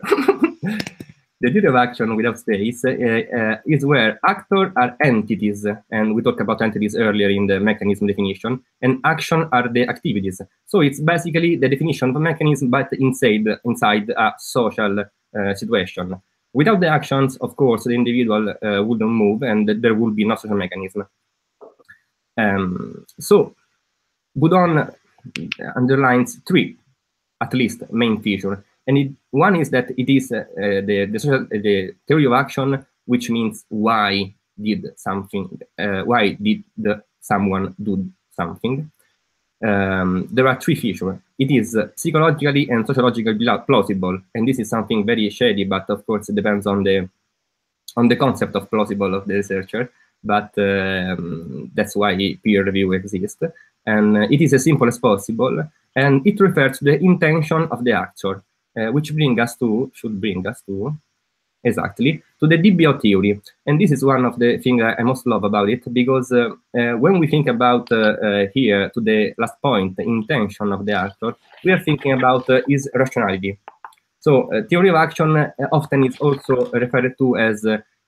The theory of action without space is where actors are entities, and we talked about entities earlier in the mechanism definition, and action are the activities. So it's basically the definition of a mechanism, but inside a social situation. Without the actions, of course, the individual wouldn't move, and there would be no social mechanism. So Boudon underlines three, at least, main features. And one is that it is the theory of action, which means why did something, why did someone do something. There are three features. It is psychologically and sociologically plausible, and this is something very shady, but of course it depends on the concept of plausible of the researcher. But that's why peer review exists. And it is as simple as possible, and it refers to the intention of the actor. Which should bring us to exactly to the DBO theory. And this is one of the things I most love about it, because when we think about here to the last point, the intention of the actor, we are thinking about his rationality. So theory of action often is also referred to as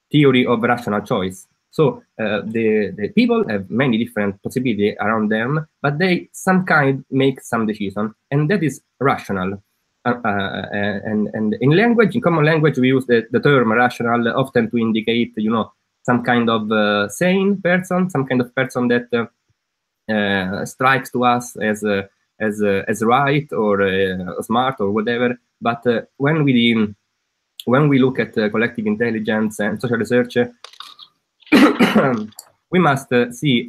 theory of rational choice. So the people have many different possibilities around them, but they some kind make some decision, and that is rational. And in language, in common language, we use the term rational often to indicate, you know, some kind of sane person, some kind of person that strikes to us as right or smart or whatever. But when we look at collective intelligence and social research, we must see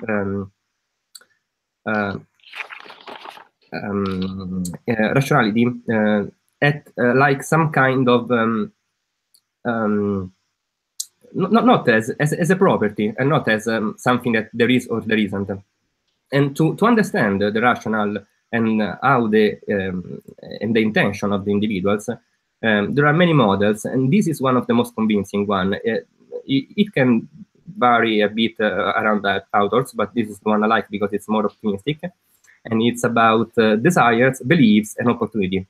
rationality at like some kind of not as a property, and not as something that there is or there isn't. And to understand the rational and how the intention of the individuals, there are many models, and this is one of the most convincing one. It can vary a bit around that authors, but this is the one I like because it's more optimistic. And it's about desires, beliefs, and opportunity.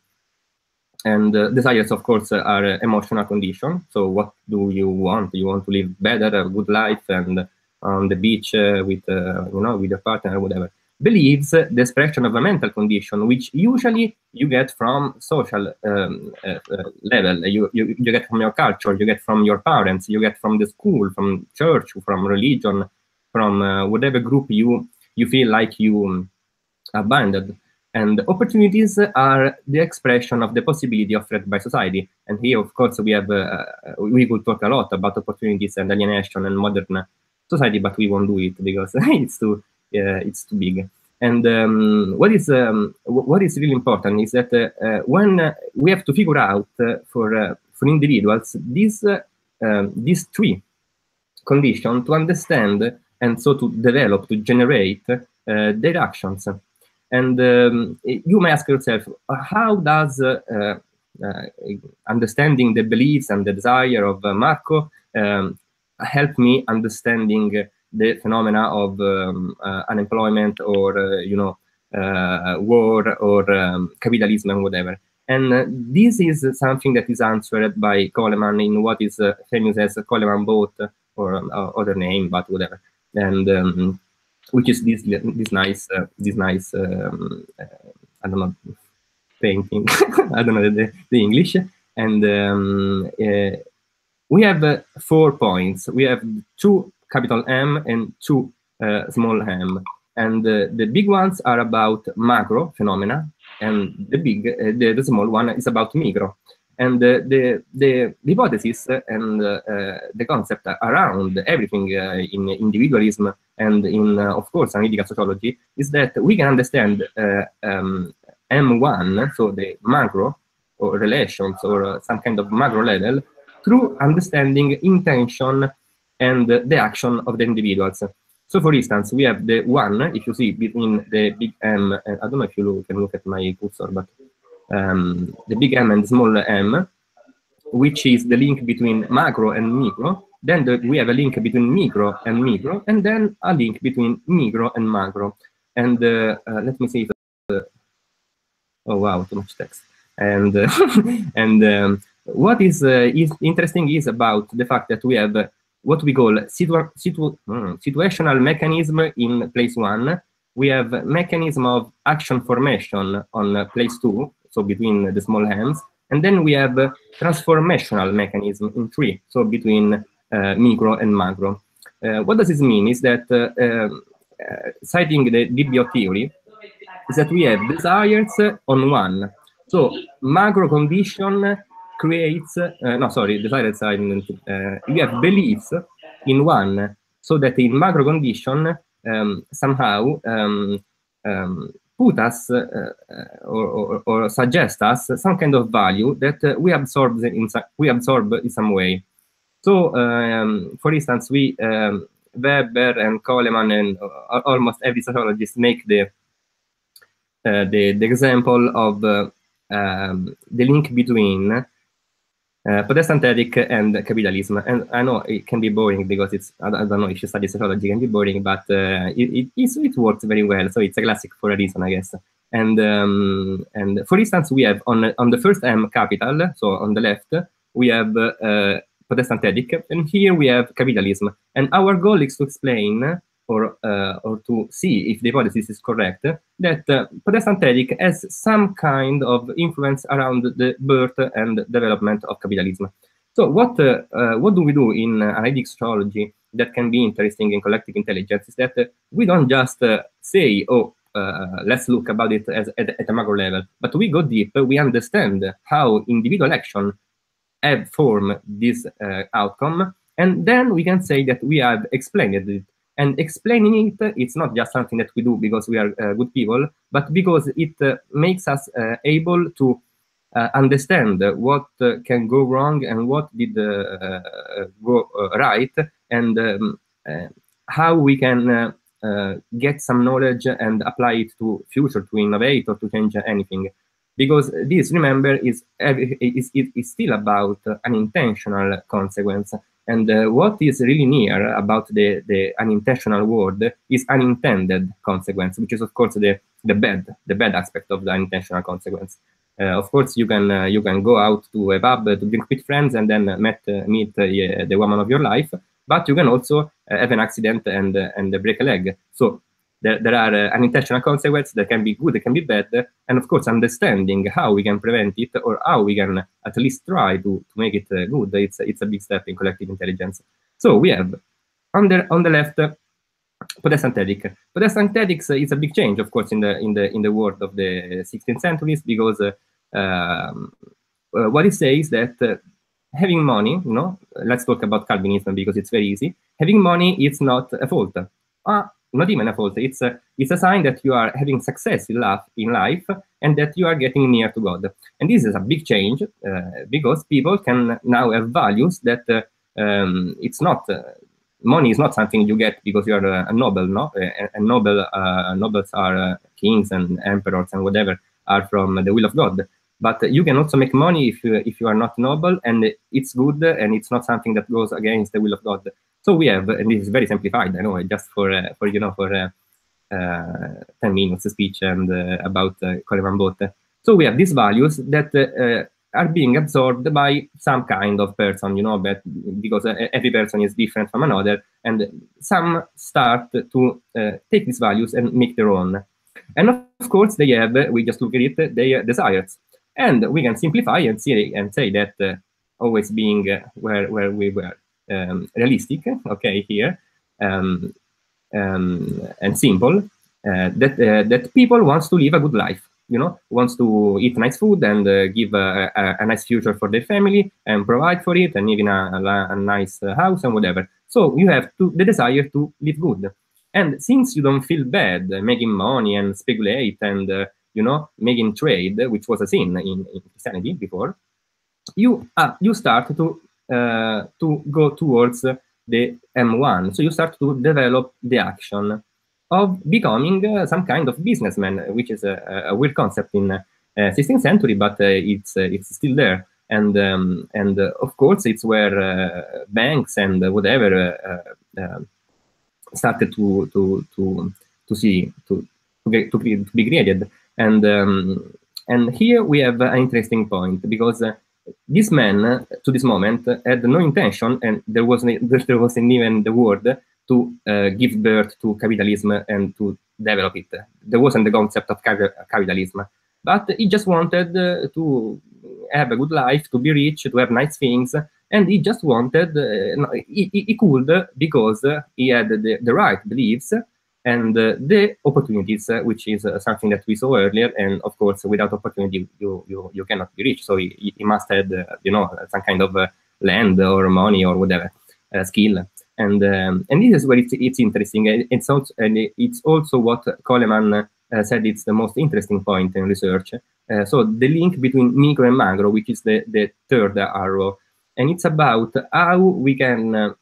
And desires, of course, are emotional condition. So what do you want? You want to live better, a good life, and on the beach with with your partner or whatever. Beliefs, the expression of a mental condition, which usually you get from social level. You get from your culture, you get from your parents, you get from the school, from church, from religion, from whatever group you feel like you abandoned. And opportunities are the expression of the possibility offered by society. And here, of course, we have we could talk a lot about opportunities and alienation and modern society, but we won't do it because it's too big. And what is really important is that when we have to figure out for individuals these three condition to understand and so to develop, to generate their actions. And you may ask yourself, how does understanding the beliefs and the desire of Marco help me understanding the phenomena of unemployment or you know, war or capitalism and whatever. And this is something that is answered by Coleman in what is famous as Coleman boat, or other name, but whatever. And which is this nice I don't know, painting. I don't know the English. And we have 4 points. We have 2 capital M and 2 small m. And the big ones are about macro phenomena, and the small one is about micro. And the hypothesis and the concept around everything in individualism and in, of course, analytical sociology is that we can understand M1, so the macro or relations or some kind of macro level, through understanding intention and the action of the individuals. So, for instance, we have the one, if you see, between the big M, and I don't know if you can look at my cursor, but the big M and the small m, which is the link between macro and micro. Then we have a link between micro, and then a link between micro and macro. And let me see if, oh wow, too much text. And what is interesting is about the fact that we have what we call situational mechanism in place 1. We have mechanism of action formation on place 2, so between the small hands, and then we have transformational mechanism in 3, so between micro and macro. What does this mean? Is that citing the DBO theory, is that we have desires on 1. So macro condition creates, no, sorry, desired side. We have beliefs in 1, so that in macro condition somehow put us or suggest us some kind of value that we absorb in some way. So, for instance, we Weber and Coleman and almost every sociologist make the example of the link between Protestant ethic and capitalism. And I know it can be boring because it's, I don't know if you study sociology, it can be boring, but it works very well. So it's a classic for a reason, I guess. And for instance, we have on the first M capital, so on the left, we have Protestant ethic, and here we have capitalism. And our goal is to explain or to see if the hypothesis is correct, that Protestant ethic has some kind of influence around the birth and development of capitalism. So what do we do in analytic sociology that can be interesting in collective intelligence is that we don't just say, oh, let's look about it at a macro level, but we go deep, we understand how individual action have formed this outcome, and then we can say that we have explained it. And explaining it, it's not just something that we do because we are good people, but because it makes us able to understand what can go wrong and what did go right, and how we can get some knowledge and apply it to future, to innovate or to change anything. Because this, remember, is still about an intentional consequence. And what is really near about the unintentional word is unintended consequence, which is, of course, the bad aspect of the unintentional consequence. Of course, you can go out to a pub to drink with friends and then meet the woman of your life, but you can also have an accident and break a leg. So there are unintentional consequences that can be good, that can be bad, and of course, understanding how we can prevent it or how we can at least try to make it good. It's a big step in collective intelligence. So we have on the left Protestant ethic. Protestant ethics is a big change, of course, in the world of the 16th centuries, because what it says that having money, you know, let's talk about Calvinism because it's very easy. Having money, it's not a fault. Not even a fault. It's a sign that you are having success in life and that you are getting near to God. And this is a big change because people can now have values that it's not money is not something you get because you are a noble, no? And nobles are kings and emperors and whatever, are from the will of God. But you can also make money if you are not noble, and it's good, and it's not something that goes against the will of God. So we have, and this is very simplified, I know, just for 10 minutes speech and about Coleman bot. So we have these values that are being absorbed by some kind of person, you know, but because every person is different from another, and some start to take these values and make their own. And of course, they have, we just look at it, their desires. And we can simplify and say that always being where we were realistic, okay, here, and simple, that people wants to live a good life, you know, wants to eat nice food and give a nice future for their family and provide for it and live in a nice house and whatever. So you have the desire to live good. And since you don't feel bad making money and speculate and, you know, making trade, which was a sin in Christianity before, you start to go towards the M1. So you start to develop the action of becoming some kind of businessman, which is a weird concept in 16th century, but it's still there. And of course, it's where banks and whatever started to be created. And here we have an interesting point, because this man, to this moment, had no intention, and there wasn't even the word to give birth to capitalism and to develop it. There wasn't the concept of capitalism, but he just wanted to have a good life, to be rich, to have nice things, and he just wanted, he could, because he had the right beliefs and the opportunities, which is something that we saw earlier. And of course, without opportunity, you cannot be rich. So he must have, you know, some kind of land or money or whatever, skill. And this is where it's interesting. It's also what Coleman said it's the most interesting point in research. So the link between micro and macro, which is the third arrow, and it's about how we can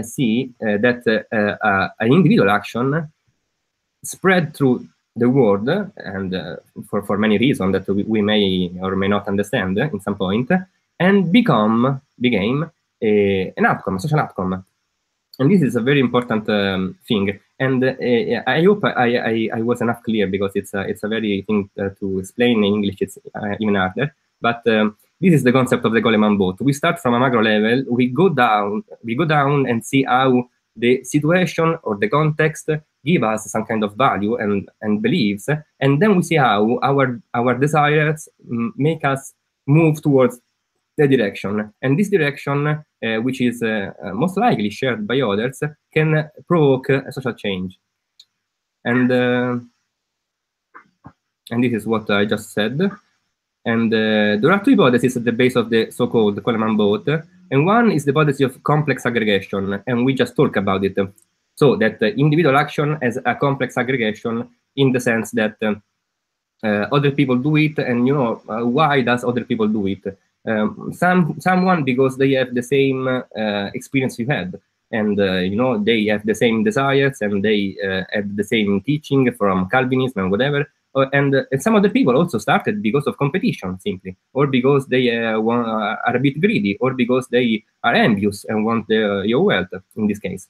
see that an individual action spread through the world, and for many reasons that we may or may not understand in some point, and became an outcome, a social outcome. And this is a very important thing. And I hope I was enough clear, because it's a very thing to explain in English. It's even harder. But this is the concept of the Coleman bot. We start from a macro level. We go down and see how the situation or the context give us some kind of value and beliefs, and then we see how our desires make us move towards the direction, and this direction, which is most likely shared by others, can provoke a social change. And this is what I just said. And there are two hypotheses at the base of the so-called Coleman bot, and one is the hypothesis of complex aggregation, and we just talked about it. So that individual action has a complex aggregation, in the sense that other people do it, and you know, why does other people do it? Someone because they have the same experience you had, and you know, they have the same desires, and they have the same teaching from Calvinism and whatever. And some other people also started because of competition, simply, or because they are a bit greedy, or because they are envious and want your wealth, in this case.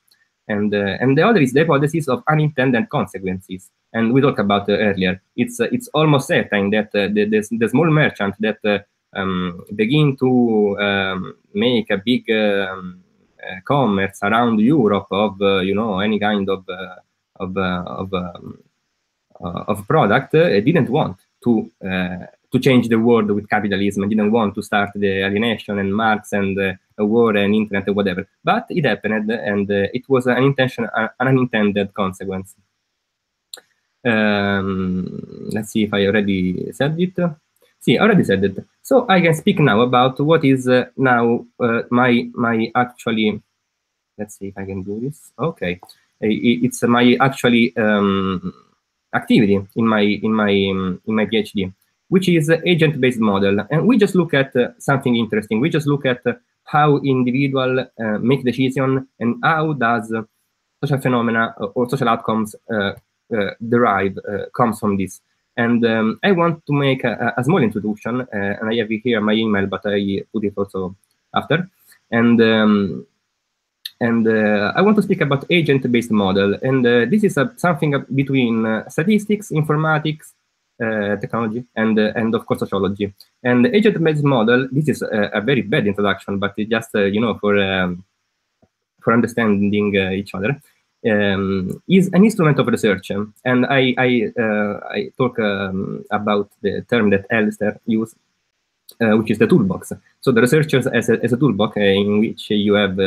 And the other is the hypothesis of unintended consequences, and we talked about earlier. It's almost certain that the small merchant that begin to make a big commerce around Europe of you know, any kind of product, didn't want to change the world with capitalism, didn't want to start the alienation and Marx and a war and internet and whatever. But it happened, and it was an unintended consequence. Let's see if I already said it. See, I already said it. So I can speak now about what is now my actually. Let's see if I can do this. Okay, it's my actually activity in my PhD, which is agent-based model. And we just look at something interesting. We just look at how individual make decision, and how does social phenomena or social outcomes comes from this. And I want to make a small introduction, and I have here my email, but I put it also after. And I want to speak about agent-based model, and this is something between statistics, informatics, technology, and of course sociology. And the agent-based model, this is a very bad introduction, but it just you know, for understanding each other, is an instrument of research. And I talk about the term that Alistair used, which is the toolbox. So the researchers as a toolbox in which you have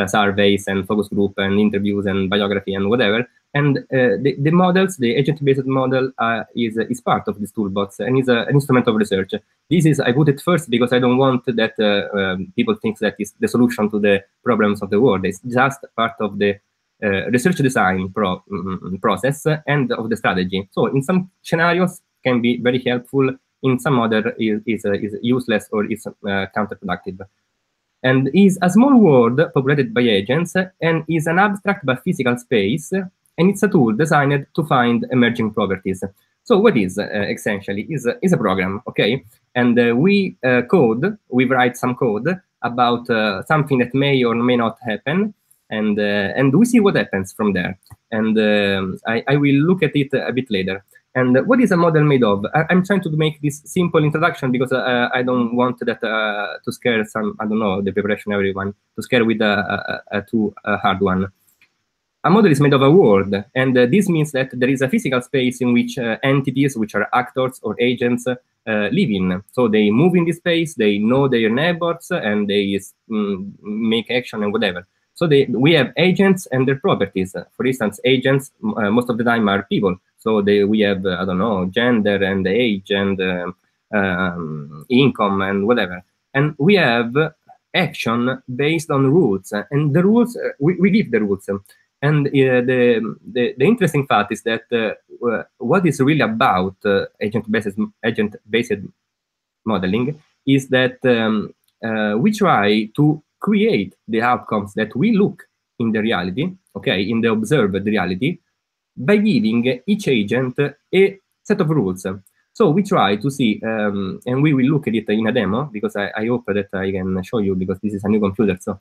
surveys and focus group and interviews and biography and whatever. And the models, the agent-based model is part of this toolbox and is an instrument of research. This is, I put it first because I don't want that people think that it's the solution to the problems of the world. It's just part of the research design process and of the strategy. So in some scenarios can be very helpful, in some other is useless or is counterproductive. And is a small world populated by agents, and is an abstract but physical space, and it's a tool designed to find emerging properties. So what is essentially is a program, okay? And we write some code about something that may or may not happen, and we see what happens from there. And I will look at it a bit later. And what is a model made of? I'm trying to make this simple introduction because I don't want that to scare some, I don't know, the preparation everyone, to scare with a too hard one. A model is made of a world, and this means that there is a physical space in which entities, which are actors or agents, live in. So they move in this space, they know their neighbors, and they make action and whatever. So we have agents and their properties. For instance, agents most of the time are people. So we have, I don't know, gender and age and income and whatever. And we have action based on rules. And the rules, we give the rules. And the interesting fact is that what is really about agent-based modeling is that we try to create the outcomes that we look in the reality, okay, in the observed reality, by giving each agent a set of rules. So we try to see, and we will look at it in a demo, because I hope that I can show you, because this is a new computer, so,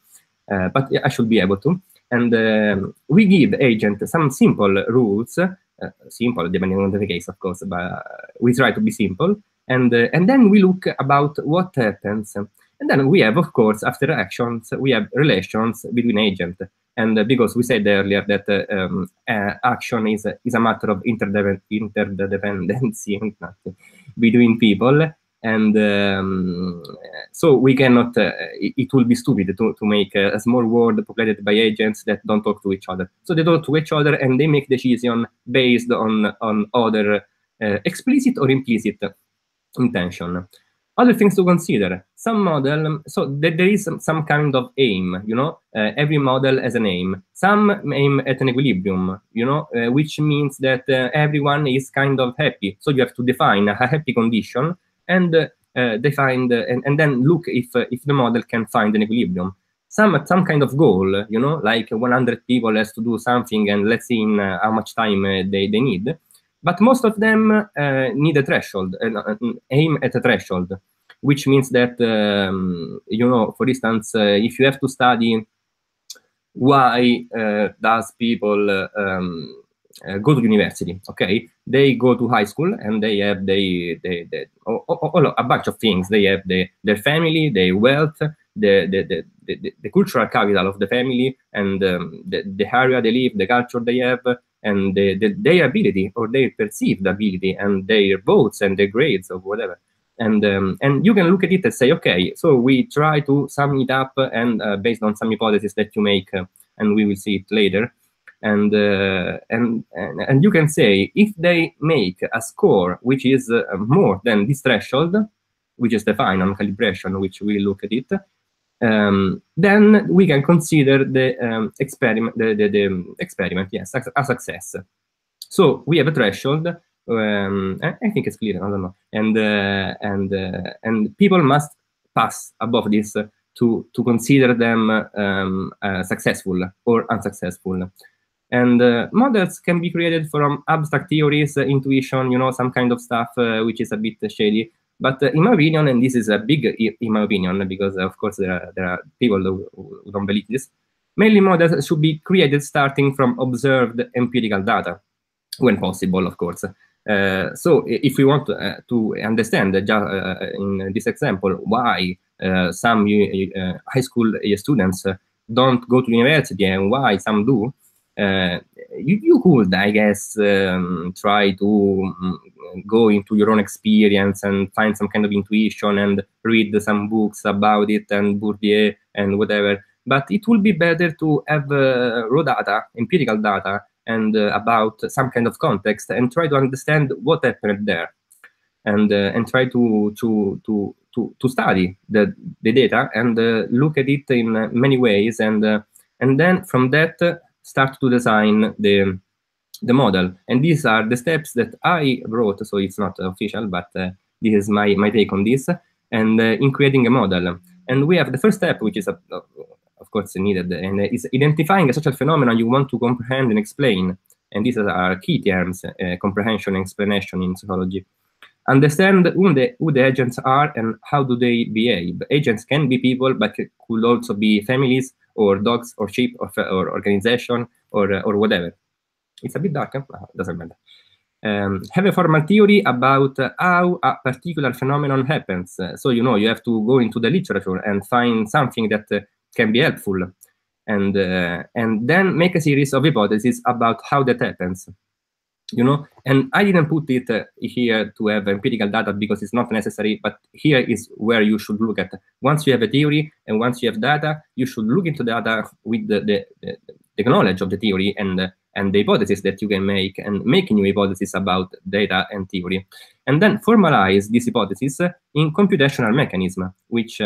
but I should be able to. And we give agent some simple rules, simple depending on the case, of course, but we try to be simple. And then we look about what happens. And then we have, of course, after actions, we have relations between agents. And because we said earlier that action is a matter of interdependency between people. And so we cannot, it will be stupid to make a small world populated by agents that don't talk to each other. So they talk to each other and they make decisions based on other explicit or implicit intention. Other things to consider, some model, so there is some kind of aim, you know, every model has an aim. Some aim at an equilibrium, you know, which means that everyone is kind of happy. So you have to define a happy condition and define and then look if the model can find an equilibrium. Some kind of goal, you know, like 100 people has to do something and let's see in how much time they need. But most of them need a threshold, aim at a threshold, which means that, you know, for instance, if you have to study why does people go to university, okay? They go to high school and they have a bunch of things. They have their family, their wealth, the cultural capital of the family, and the area they live, the culture they have, and their ability or their perceived ability, and their votes and their grades or whatever. And you can look at it and say, okay, so we try to sum it up and based on some hypotheses that you make, and we will see it later. And you can say if they make a score which is more than this threshold, which is defined on calibration, which we look at it, then we can consider the experiment, the experiment, yes, a success. So we have a threshold. I think it's clear. I don't know. And people must pass above this to consider them successful or unsuccessful. And models can be created from abstract theories, intuition, some kind of stuff which is a bit shady. But in my opinion, and this is a big in my opinion, because of course there are people who don't believe this, mainly models should be created starting from observed empirical data, when possible, of course. So if we want to understand in this example why some high school students don't go to university and why some do, you could, I guess, try to go into your own experience and find some kind of intuition and read some books about it and Bourdieu and whatever. But it will be better to have raw data, empirical data, and about some kind of context, and try to understand what happened there, and try to study the data and look at it in many ways, and then from that start to design the model. And these are the steps that I wrote, so it's not official, but this is my take on this, and in creating a model. And we have the first step, which is of course needed, and is identifying a social phenomenon you want to comprehend and explain. And these are key terms, comprehension and explanation in psychology. Understand who the agents are and how do they behave. Agents can be people, but could also be families or dogs or sheep or organization or whatever. It's a bit dark, huh? Doesn't matter. Have a formal theory about how a particular phenomenon happens. So you have to go into the literature and find something that can be helpful, and then make a series of hypotheses about how that happens. And I didn't put it here to have empirical data because it's not necessary, but here is where you should look at. Once you have a theory and once you have data, you should look into data with the knowledge of the theory and the hypothesis that you can make, and make new hypotheses about data and theory. And then formalize this hypothesis in computational mechanism, which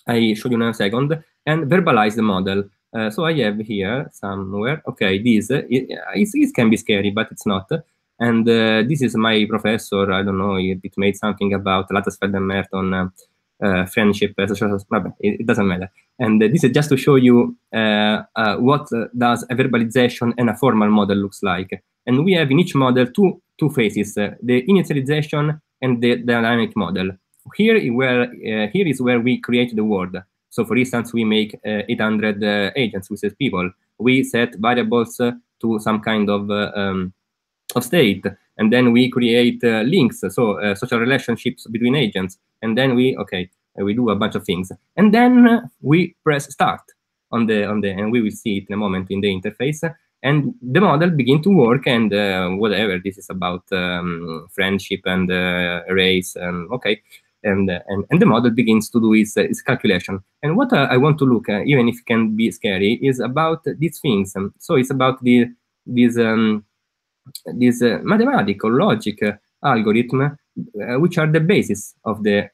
I show you in a second, and verbalize the model. So I have here somewhere, okay, this, it can be scary, but it's not. And this is my professor, I don't know, it made something about Lattersfeld and Merton, friendship, it doesn't matter. And this is just to show you what does a verbalization and a formal model looks like. And we have in each model two phases, the initialization and the dynamic model. Here is where we create the word. So for instance, we make 800 agents, we set people. We set variables to some kind of state, and then we create links, so social relationships between agents. And then we do a bunch of things. And then we press start on the and we will see it in a moment in the interface. And the model begin to work, and whatever this is about friendship and race, and and the model begins to do its calculation. And what I want to look at, even if it can be scary, is about these things. So it's about this mathematical logic algorithm, which are the basis of the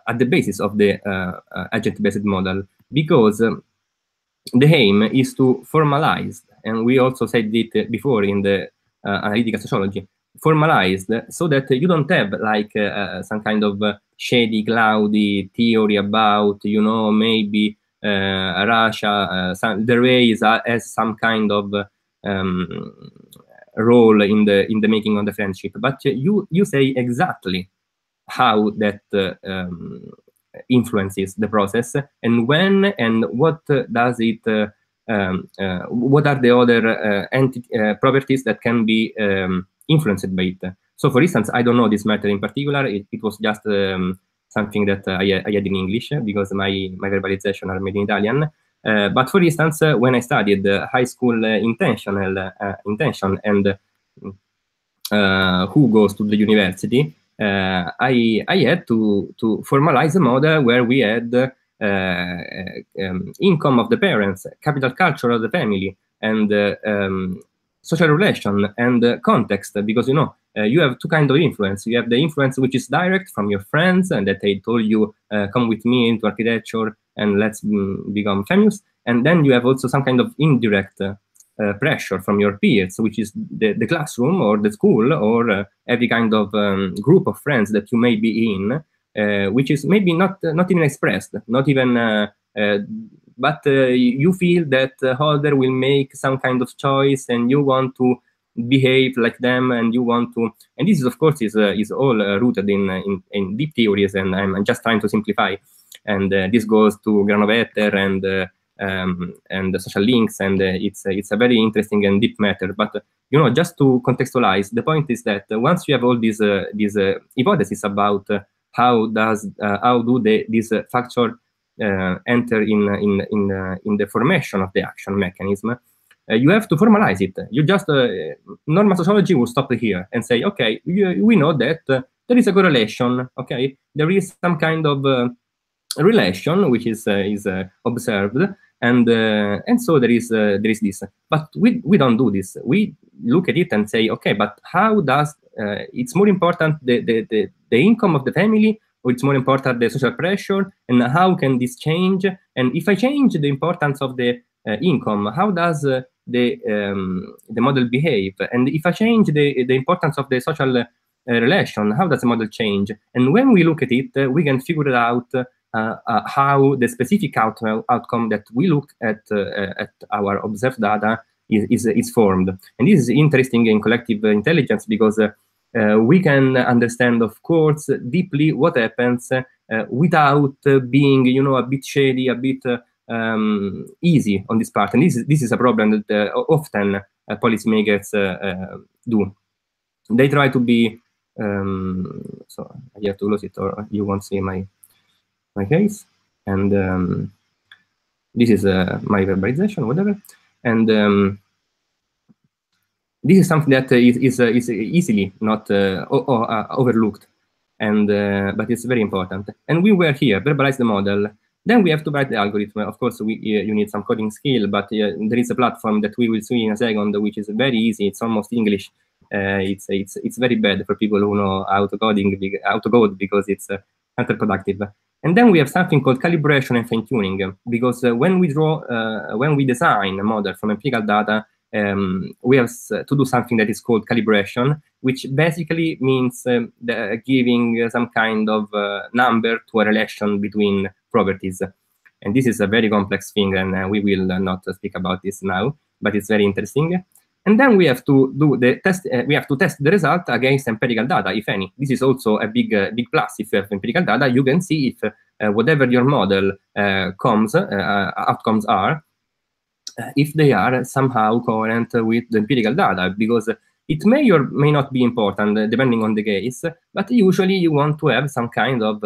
at the basis of the agent-based model, because the aim is to formalize, and we also said it before in the analytical sociology, formalized, so that you don't have like some kind of shady, cloudy theory about, maybe Russia, the race has some kind of role in the making of the friendship, but you say exactly how that influences the process, and when, and what does it, what are the other properties that can be influenced by it. So for instance, I don't know this matter in particular, it was just something that I had in English, because my verbalization are made in Italian. But for instance, when I studied high school intention and who goes to the university, I had to formalize a model where we had income of the parents, capital culture of the family, and social relation and context, because you have two kinds of influence. You have the influence which is direct from your friends, and that they told you, come with me into architecture and let's become famous. And then you have also some kind of indirect pressure from your peers, which is the classroom or the school or every kind of group of friends that you may be in, which is maybe not even expressed, not even, but you feel that holder will make some kind of choice, and you want to behave like them, and you want to, and this is of course is all rooted in deep theories, and I'm just trying to simplify, and this goes to Granovetter and the social links, and it's a very interesting and deep matter. But you know, just to contextualize, the point is that once you have all these hypotheses about how do these factors enter in the formation of the action mechanism, you have to formalize it. You just normal sociology will stop here and say, okay, we know that there is a correlation. Okay, there is some kind of relation which is observed, and so there is this. But we don't do this. We look at it and say, okay, but how does it's more important the income of the family, or it's more important the social pressure, and how can this change? And if I change the importance of the income, how does the model behave? And if I change the importance of the social relation, how does the model change? And when we look at it, we can figure out how the specific outcome that we look at our observed data is formed. And this is interesting in collective intelligence, because we can understand, of course, deeply what happens without being, you know, a bit shady, a bit easy on this part. And this is a problem that often policymakers do. They try to be, so I have to close it or you won't see my case. And this is my verbalization, whatever. And this is something that is easily not overlooked, and but it's very important. And we were here, verbalize the model. Then we have to write the algorithm. Of course, you need some coding skill, but there is a platform that we will see in a second, which is very easy. It's almost English. It's very bad for people who know how to code, because it's counterproductive. And then we have something called calibration and fine-tuning, because when we design a model from empirical data, we have to do something that is called calibration, which basically means giving some kind of number to a relation between properties. And this is a very complex thing, and we will not speak about this now, but it's very interesting. And then we have to do the test. We have to test the result against empirical data, if any. This is also a big plus. If you have empirical data, you can see if whatever your model outcomes are, if they are somehow coherent with the empirical data, because it may or may not be important depending on the case, but usually you want to have some kind of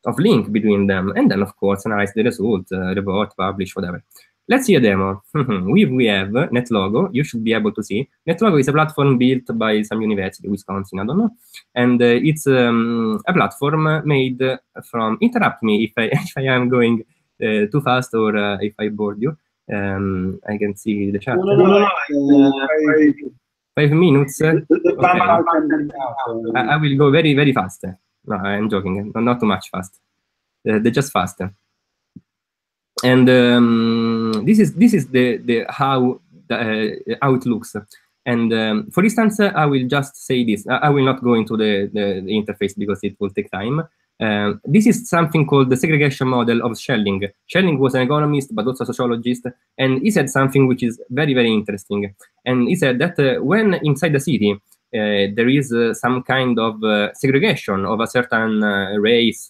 of link between them, and then of course analyze the result, report, publish, whatever. Let's see a demo. We have NetLogo. You should be able to see. NetLogo is a platform built by some university, Wisconsin, I don't know. And it's a platform made from, interrupt me if I am going too fast, or if I bored you. I can see the chat. No, 5 minutes. I will go very, very fast. No, I'm joking. Not too much fast. They're just faster. And this is the how it looks. And for instance, I will just say this. I will not go into the interface because it will take time. This is something called the segregation model of Schelling. Schelling was an economist, but also a sociologist, and he said something which is very, very interesting. And he said that when inside the city there is some kind of segregation of a certain race,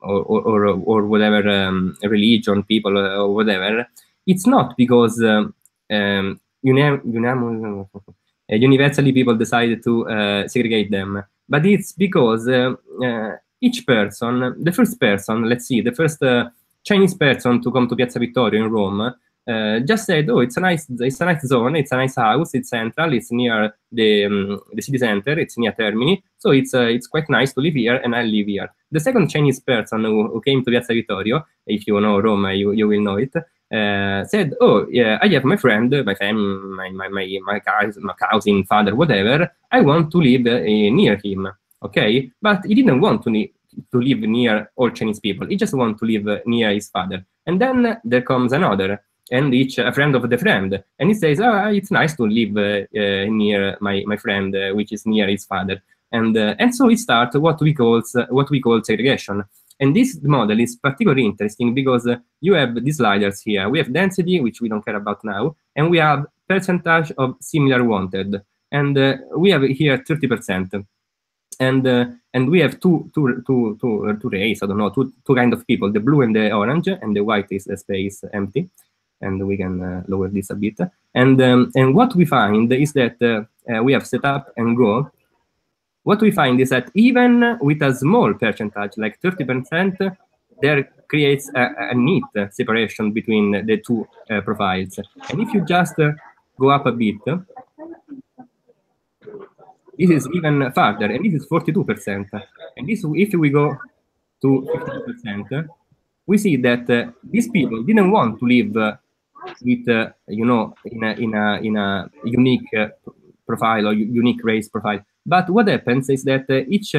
or whatever, religion, people, or whatever, it's not because universally people decided to segregate them, but it's because each person, the first person, let's see, the first Chinese person to come to Piazza Vittorio in Rome, just said, oh, it's a nice zone, it's a nice house, it's central, it's near the city center, it's near Termini, so it's quite nice to live here, and I live here. The second Chinese person who came to Piazza Vittorio, if you know Rome, you will know it, said, oh, yeah, I have my friend, my family, my cousin, father, whatever, I want to live near him, okay? But he didn't want to live near all Chinese people, he just want to live near his father. And then there comes another, and each a friend of the friend, and he says, "Ah, it's nice to live near my friend, which is near his father," and so it starts what we call segregation. And this model is particularly interesting because you have these sliders here. We have density, which we don't care about now, and we have percentage of similar wanted, and we have here 30%. And we have two rays, I don't know, two kind of people, the blue and the orange, and the white is the space empty. And we can lower this a bit. And what we find is that we have set up and go. What we find is that even with a small percentage, like 30%, there creates a neat separation between the two profiles. And if you just go up a bit, this is even further, and this is 42%. And this, if we go to 52%, we see that these people didn't want to live with, you know, in a unique profile or unique race profile. But what happens is that each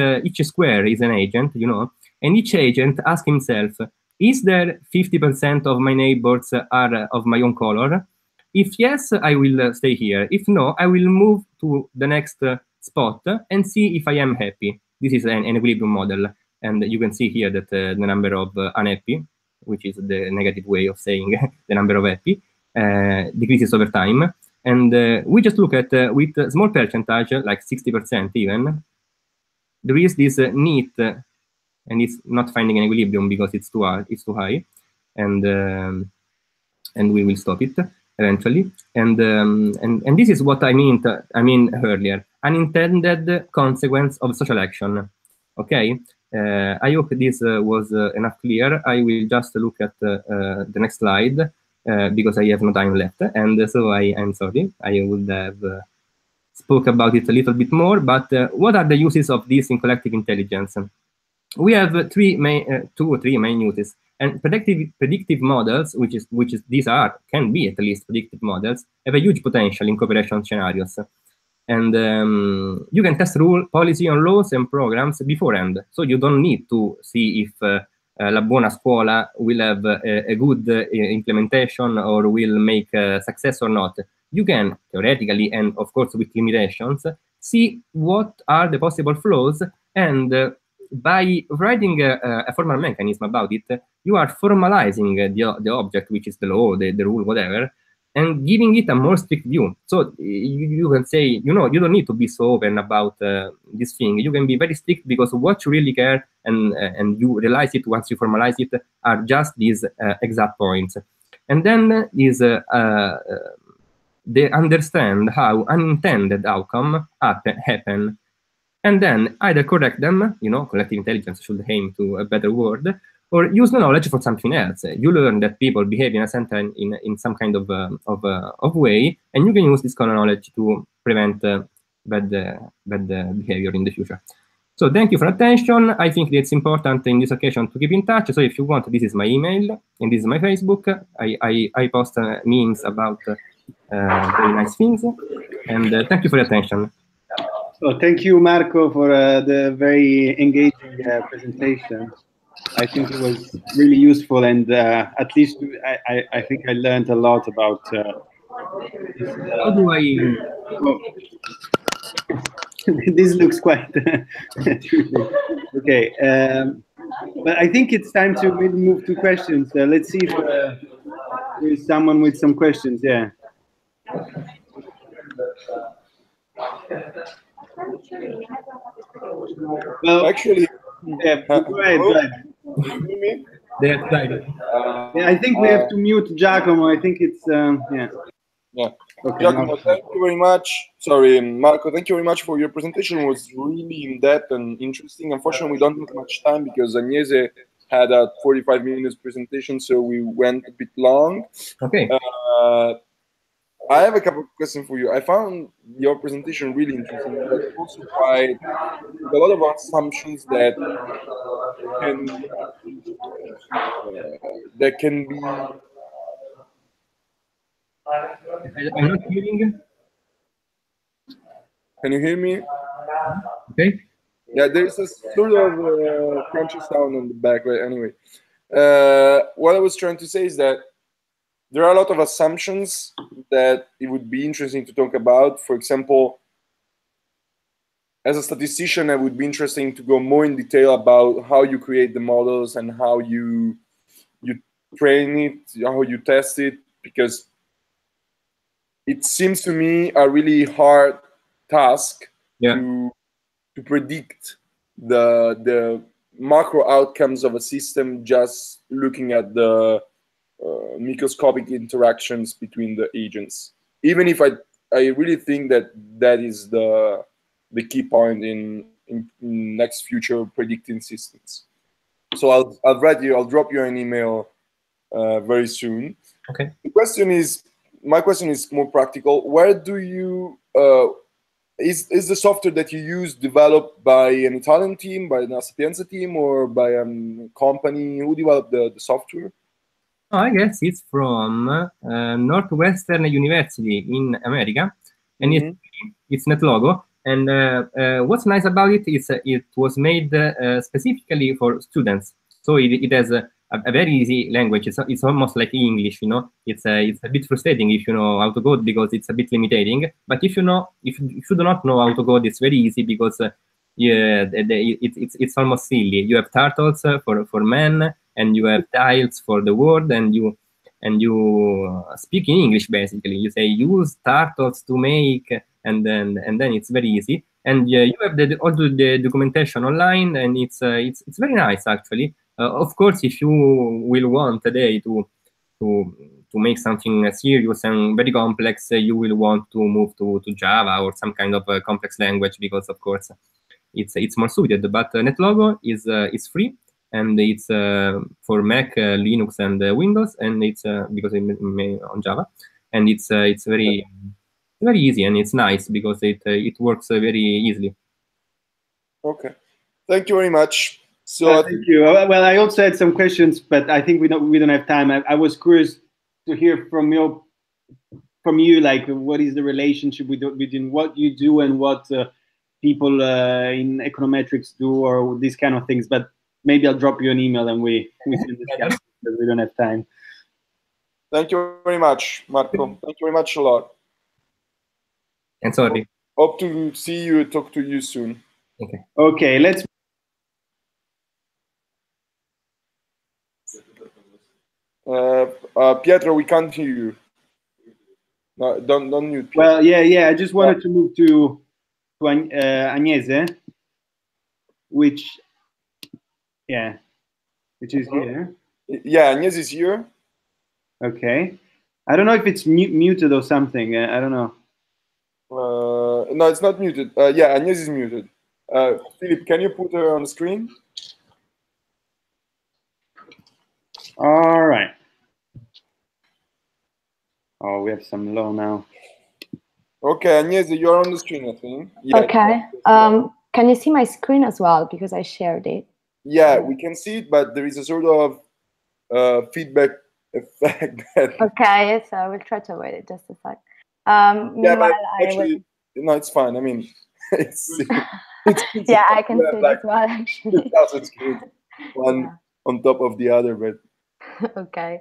square is an agent, you know, and each agent asks himself, is there 50% of my neighbors are of my own color? If yes, I will stay here. If no, I will move to the next spot and see if I am happy. This is an equilibrium model. And you can see here that the number of unhappy, which is the negative way of saying the number of happy, decreases over time. And we just look at, with a small percentage, like 60% even, there is this neat, and it's not finding an equilibrium because it's too high, and we will stop it eventually. And this is what I mean earlier, unintended consequence of social action. Okay, I hope this was enough clear. I will just look at the next slide because I have no time left, and so I'm sorry. I would have spoke about it a little bit more. But what are the uses of this in collective intelligence? We have two or three main uses. And predictive models, can be at least predictive models, have a huge potential in cooperation scenarios. And you can test policy on laws and programs beforehand. So you don't need to see if La Buona Scuola will have a good implementation or will make success or not. You can theoretically, and of course with limitations, see what are the possible flaws, and by writing a formal mechanism about it, you are formalizing the object, which is the law, the rule, whatever, and giving it a more strict view. So you can say, you know, you don't need to be so open about this thing. You can be very strict because what you really care, and you realize it once you formalize it, are just these exact points. And then is they understand how unintended outcome happen, and then either correct them, you know, collective intelligence should aim to a better world, or use the knowledge for something else. You learn that people behave in a certain, in some kind of way, and you can use this kind of knowledge to prevent bad behavior in the future. So thank you for attention. I think it's important in this occasion to keep in touch. So if you want, this is my email, and this is my Facebook. I post memes about very nice things. And thank you for your attention. So thank you, Marco, for the very engaging presentation. I think it was really useful, and at least I think I learned a lot about this. How do I? Oh. This looks quite okay. But I think it's time to maybe move to questions. Let's see if there's someone with some questions. Yeah. Well, Actually, yeah, go ahead. Yeah, I think we have to mute Giacomo. I think it's yeah. Yeah. Okay, Giacomo, thank you very much. Sorry, Marco, thank you very much for your presentation. It was really in-depth and interesting. Unfortunately, we don't have much time because Agnese had a 45 minutes presentation, so we went a bit long. Okay. I have a couple of questions for you. I found your presentation really interesting, but also quite a lot of assumptions that can be. I'm not hearing. Can you hear me? Okay. Yeah, there's a sort of crunchy sound in the back, but anyway. What I was trying to say is that there are a lot of assumptions that it would be interesting to talk about. For example, as a statistician, it would be interesting to go more in detail about how you create the models and how you train it, how you test it, because it seems to me a really hard task to predict the macro outcomes of a system just looking at the microscopic interactions between the agents. Even if I really think that is the key point in next future predicting systems. So I'll drop you an email very soon. Okay. My question is more practical. Where do you is the software that you use developed by an Italian team, by an Sapienza team, or by a company? Who developed the software? Oh, I guess it's from Northwestern University in America, and it's NetLogo. And what's nice about it is it was made specifically for students. So it has a very easy language. It's almost like English, you know. It's a bit frustrating if you know how to code because it's a bit limiting. But if you do not know how to code, it's very easy because it's almost silly. You have turtles for men, and you have tiles for the word, and you speak in English basically. You say use turtles to make, and then it's very easy. And you have all the documentation online, and it's very nice actually. Of course, if you will want today to make something serious and very complex, you will want to move to Java or some kind of complex language because, of course, it's more suited. But NetLogo is free, and it's for Mac, Linux, and Windows, and it's because it's made on Java, and it's very easy, and it's nice because it works very easily. Okay, thank you very much. So thank you. Well, I also had some questions, but I think we don't have time. I was curious to hear from you, like what is the relationship between what you do and what people in econometrics do, or these kind of things. But maybe I'll drop you an email and we can discuss because we don't have time. Thank you very much, Marco. Thank you very much a lot. And sorry. Hope to see you, talk to you soon. Okay. Okay, let's. Pietro, we can't hear you. No, don't mute. Pietro. Well, yeah. I just wanted to move to Agnese, which is here. Yeah, Agnese is here. Okay. I don't know if it's muted or something. I don't know. No, it's not muted. Yeah, Agnese is muted. Philip, can you put her on the screen? All right. Oh, we have some low now. Okay, Agnese, you're on the screen, I think. Yeah. Okay. Can you see my screen as well? Because I shared it. Yeah, we can see it, but there is a sort of feedback effect. Okay, so I will try to avoid it. Just a sec. Yeah, but actually, no, it's fine. I mean, it's yeah, I can see it as well, actually. One on top of the other, but okay.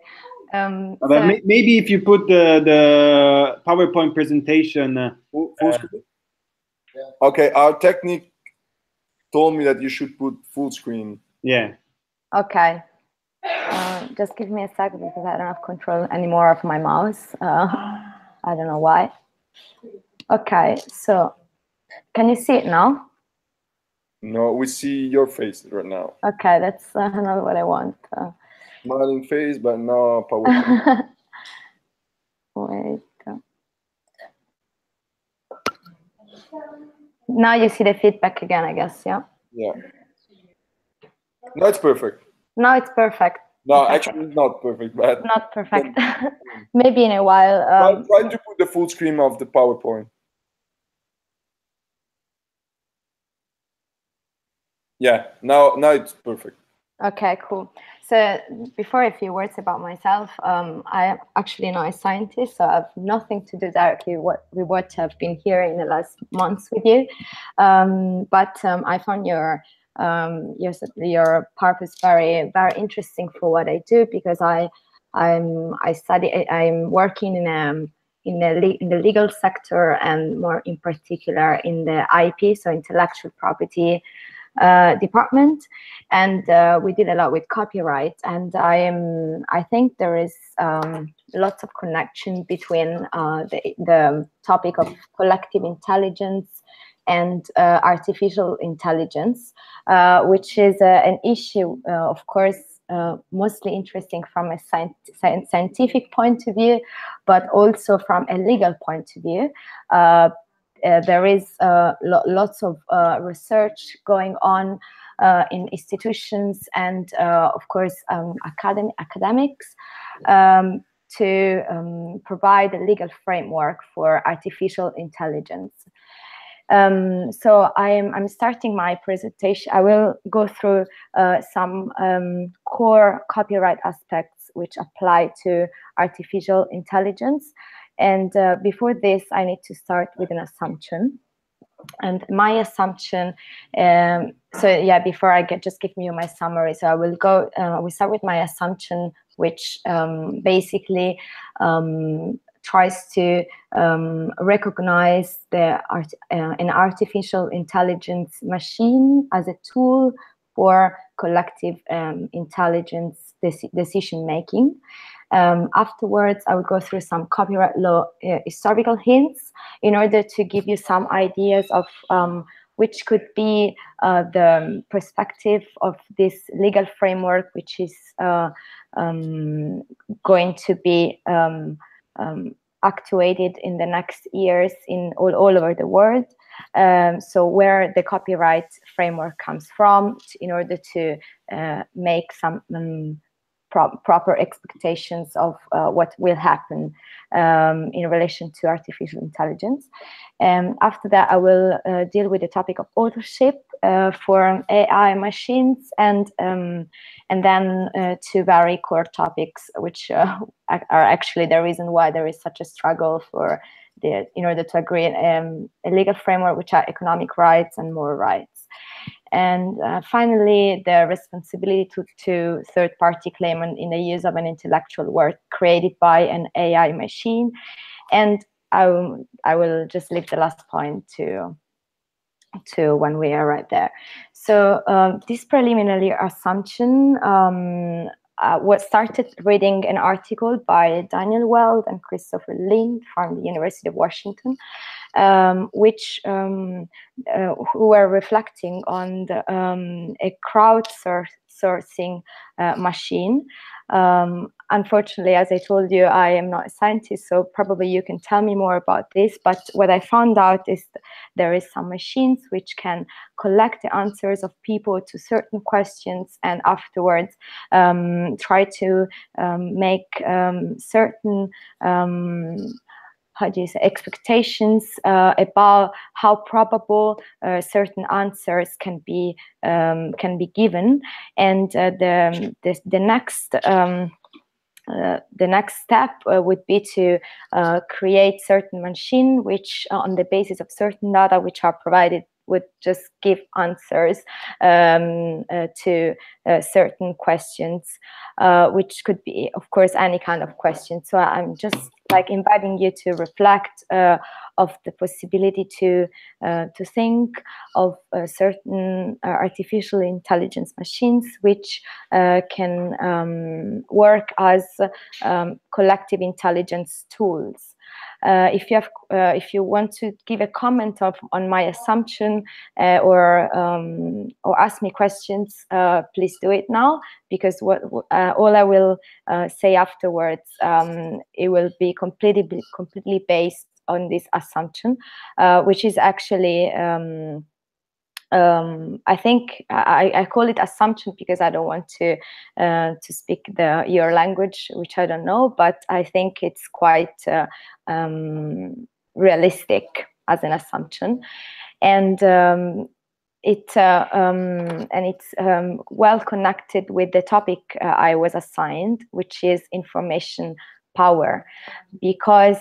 But so maybe if you put the PowerPoint presentation full screen. Yeah. Okay, our technique told me that you should put full screen. Yeah. Okay. Just give me a second because I don't have control anymore of my mouse. I don't know why. Okay, so can you see it now? No, we see your face right now. Okay, that's not what I want. Smiling face, but no PowerPoint. Wait. Now you see the feedback again, I guess, yeah? Yeah. No, it's perfect. Now it's perfect. No, actually it's not perfect, but... Not perfect. Maybe in a while. Try to put the full screen of the PowerPoint. Yeah, now it's perfect. Okay, cool. So before, a few words about myself. I am actually not a scientist, so I have nothing to do directly with what I've been hearing in the last months with you. But I found your purpose very, very interesting for what I do, because I I'm working in the legal sector, and more in particular in the IP, so intellectual property department, and we did a lot with copyright. And I think there is lots of connection between the topic of collective intelligence and artificial intelligence, which is an issue, of course, mostly interesting from a scientific point of view, but also from a legal point of view. There is lots of research going on in institutions and, of course, academics to provide a legal framework for artificial intelligence. So I'm starting my presentation. I will go through some core copyright aspects which apply to artificial intelligence. And before this, I need to start with an assumption. And my assumption, so yeah, before I just give you my summary, so I will go, we start with my assumption, which basically tries to recognize an artificial intelligence machine as a tool for collective intelligence decision making. Afterwards, I will go through some copyright law historical hints in order to give you some ideas of which could be the perspective of this legal framework, which is going to be actuated in the next years in all over the world. So where the copyright framework comes from, in order to make some proper expectations of what will happen in relation to artificial intelligence. After that, I will deal with the topic of authorship for AI machines, and then two very core topics, which are actually the reason why there is such a struggle in order to agree a legal framework, which are economic rights and moral rights. And finally, the responsibility to third-party claimant in the use of an intellectual work created by an AI machine. And I will just leave the last point to when we are right there. So this preliminary assumption, what started reading an article by Daniel Weld and Christopher Lind from the University of Washington, which who were reflecting on a crowdsourcing machine. Unfortunately, as I told you, I am not a scientist, so probably you can tell me more about this. But what I found out is there is some machines which can collect the answers of people to certain questions, and afterwards try to make certain how do you say, expectations about how probable certain answers can be given, and the next step would be to create certain machine which, on the basis of certain data which are provided, would just give answers to certain questions, which could be, of course, any kind of question. So I'm just like inviting you to reflect of the possibility to think of certain artificial intelligence machines which can work as collective intelligence tools. If you want to give a comment on my assumption or ask me questions, please do it now, because all I will say afterwards, it will be completely based on this assumption, which is actually I think I call it assumption because I don't want to speak your language, which I don't know, but I think it's quite realistic as an assumption, and it's well connected with the topic I was assigned, which is information power, because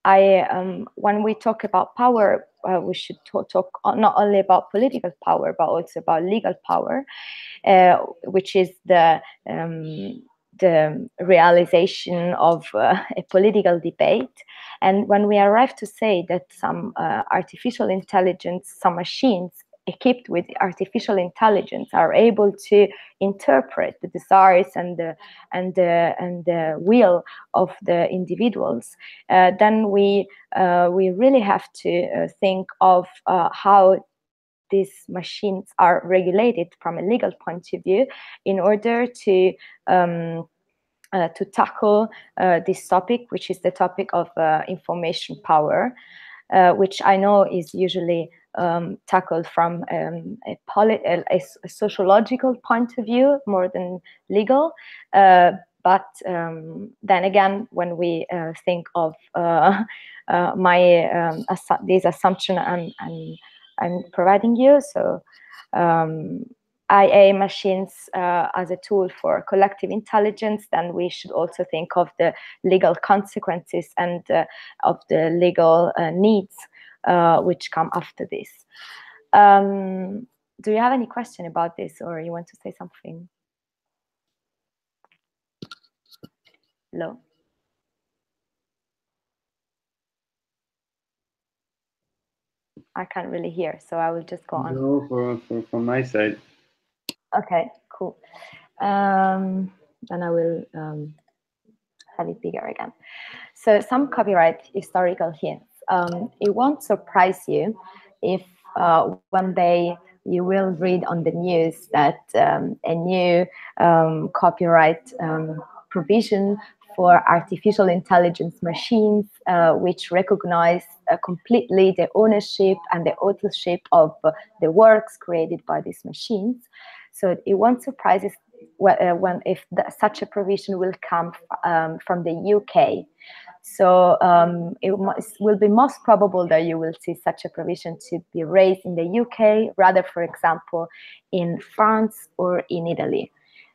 when we talk about power, we should talk not only about political power, but also about legal power, which is the the realization of a political debate. And when we arrive to say that some artificial intelligence, some machines equipped with artificial intelligence are able to interpret the desires and the will of the individuals, then we really have to think of how these machines are regulated from a legal point of view in order to tackle this topic, which is the topic of information power, which I know is usually tackled from a sociological point of view more than legal. But then again, when we think of this assumption I'm providing you, so IA machines as a tool for collective intelligence, then we should also think of the legal consequences and of the legal needs which come after this. Do you have any question about this, or you want to say something? Hello? I can't really hear, so I will just go on. No, from my side. Okay, cool. Then I will have it bigger again. So some copyright historical hints. It won't surprise you if one day you will read on the news that a new copyright provision for artificial intelligence machines, which recognize completely the ownership and the authorship of the works created by these machines. So it won't surprise us if such a provision will come from the UK. So it will be most probable that you will see such a provision to be raised in the UK, rather, for example, in France or in Italy.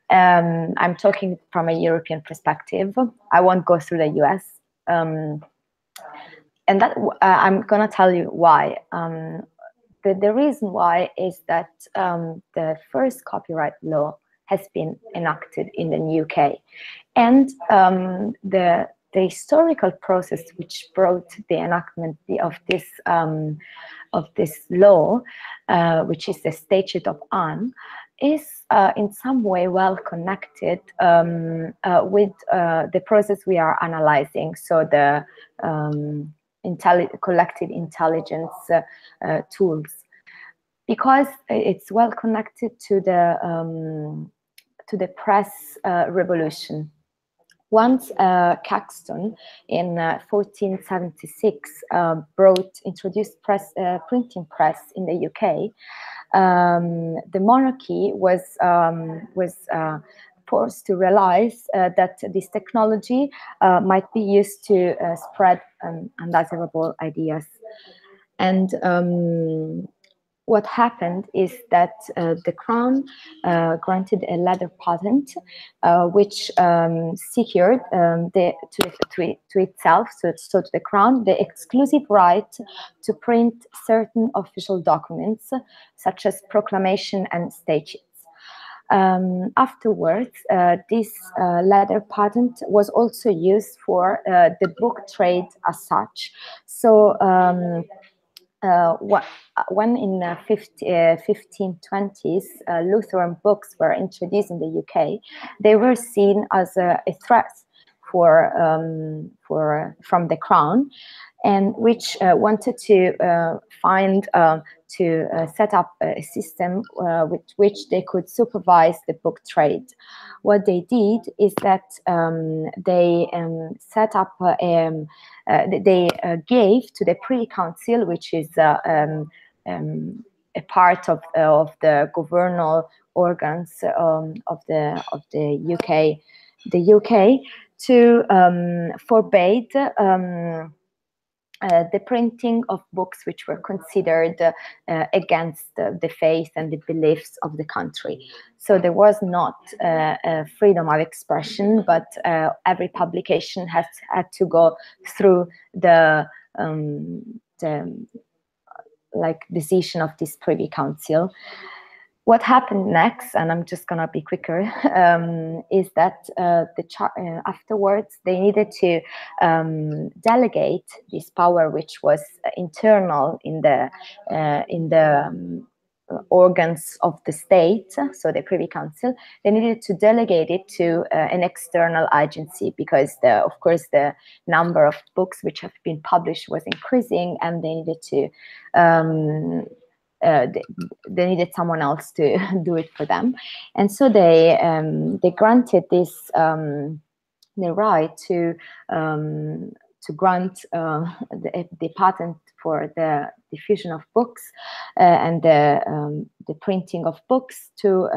I'm talking from a European perspective. I won't go through the US. And that I'm going to tell you why. The reason why is that the first copyright law has been enacted in the UK. And the historical process which brought the enactment of this law, which is the Statute of Anne, is in some way well connected with the process we are analyzing. So the collective intelligence tools, because it's well connected to the press revolution. Once Caxton in 1476 introduced printing press in the UK, the monarchy was forced to realize that this technology might be used to spread undesirable ideas. And what happened is that the Crown granted a leather patent, which secured to itself, so to the Crown, the exclusive right to print certain official documents, such as proclamation and statutes. Afterwards, this leather patent was also used for the book trade as such. So when in 1520s Lutheran books were introduced in the UK, they were seen as a threat from the Crown, and which wanted to set up a system with which they could supervise the book trade. What they did is that they set up they gave to the Privy Council, which is a part of the governmental organs of the UK, to forbade the printing of books which were considered against the faith and the beliefs of the country. So there was not a freedom of expression, but every publication had to go through the decision of this Privy Council. What happened next, and I'm just gonna be quicker, is that afterwards they needed to delegate this power, which was internal in the organs of the state, so the Privy Council. They needed to delegate it to an external agency, because of course the number of books which have been published was increasing, and they needed to they needed someone else to do it for them. And so they granted this the right to grant the patent for the diffusion of books and the printing of books to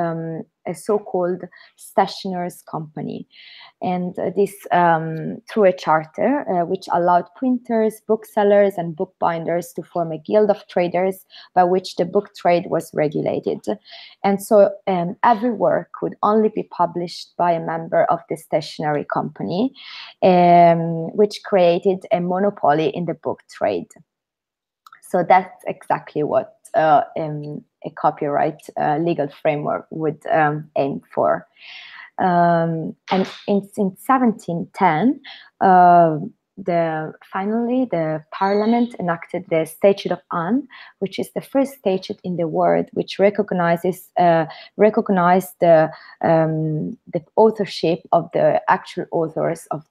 a so-called stationers company. And this through a charter which allowed printers, booksellers, and bookbinders to form a guild of traders by which the book trade was regulated. And so every work could only be published by a member of the stationery company, which created a monopoly in the book trade. So that's exactly what a copyright legal framework would aim for. And in 1710, finally the Parliament enacted the Statute of Anne, which is the first statute in the world which recognized the authorship of the actual authors of